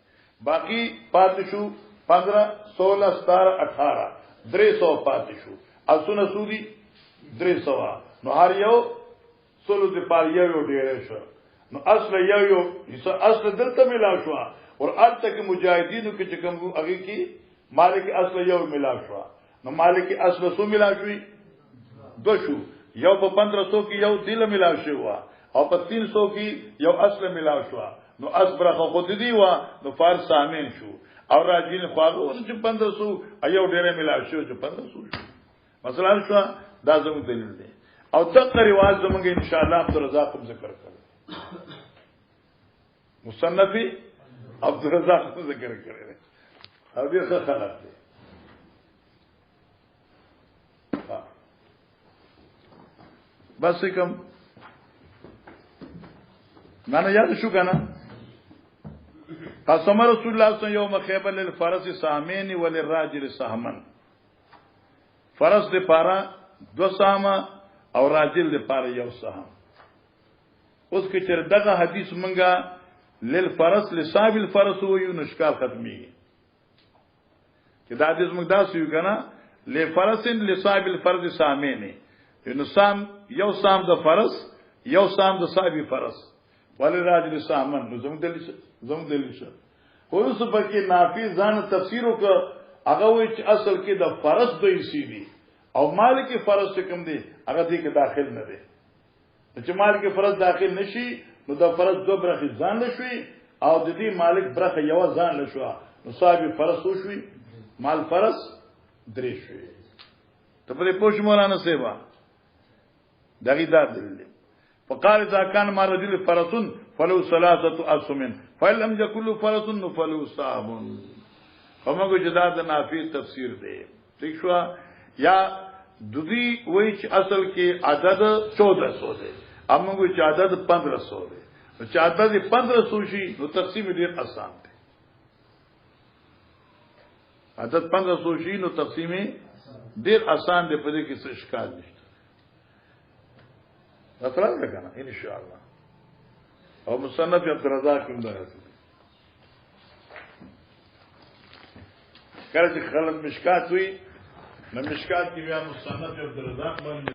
باقی پات شو 15 16 17 18 300 پاتې شو اسونه سودی 300 نو هر یو سلو د پال یو ډیره شو نو اصل یو اصل دلته ملاو شو او الته کې مجاهدینو کې چې کوم هغه کې مالک اصل یو ملاو شو نو مالک اصل سو ملاو شوی دو شو یو په 1500 کې یو دل ملاو شو او په 300 کې یو اصل ملاو شو نو اصبر خو دې دی وا نو فارس سامین شو او راجین خواغه چې 1500 ایو ډیره ملاو شو چې 1500 شو مثلا شو دا زموږ دلیل دی او دغه رواج زموږ ان شاء الله عبدالرزاق هم ذکر کړو مصنفی عبدالرزاق هم ذکر کړی او دې څه خلاف دی بس کوم نه یاد شو کنه قسم رسول الله صلی الله علیه وسلم یوم خیبر للفرس سهمین وللراجل سهمن، فرس د پارا 2 سهم او راجل د پارا 1 سهم. اوس کې چر دغه حدیث منګه للفرس لصاحب الفرس ویو نشکال ختمي چې دا حدیث موږ دا سوي کنه لفرس لصاحب الفرس سامین نو سام 1 سام د فرس 1 سام د صاحب فرس وللراجل سهمن. نو زموږ دلیل شه اوس په کې نافي ځان تفسیر وکړه هغه وی چې اصل کې د فرس دوی سی دي او مالک فرس کوم دي هغه دې کې داخل نه دي. چې مالک فرس داخل نشي نو د فرس 2 برخې ځان لشي او د دې مالک برخه یو ځان لشو نو صاحب فرس وشوي مال فرس 3 شوي. ته په دې پوښ مولانا سیوا دغه دا دلیل. فقال اذا كان ما رجل فرس فلو 3 اسهم فلم لم يكن له فرس فلو صاحب. همغه جدا د نافی تفسیر دی. ٹھیک شو یا دوی وای چې اصل کې عدد 1400 دی امغه چې عدد 1500 دی. نو چې عدد 1500 شي نو تقسیم ډیر آسان دی. عدد 1500 شي نو تقسیم ډیر آسان دی په دې کې څه اشکال نشته. اصلا ده کنه ان شاء الله. او مصنف عبدالرزاق کوم ده کله چې خلک مشکات وي نو مشکات کې بیا مصنف عبدالرزاق باندې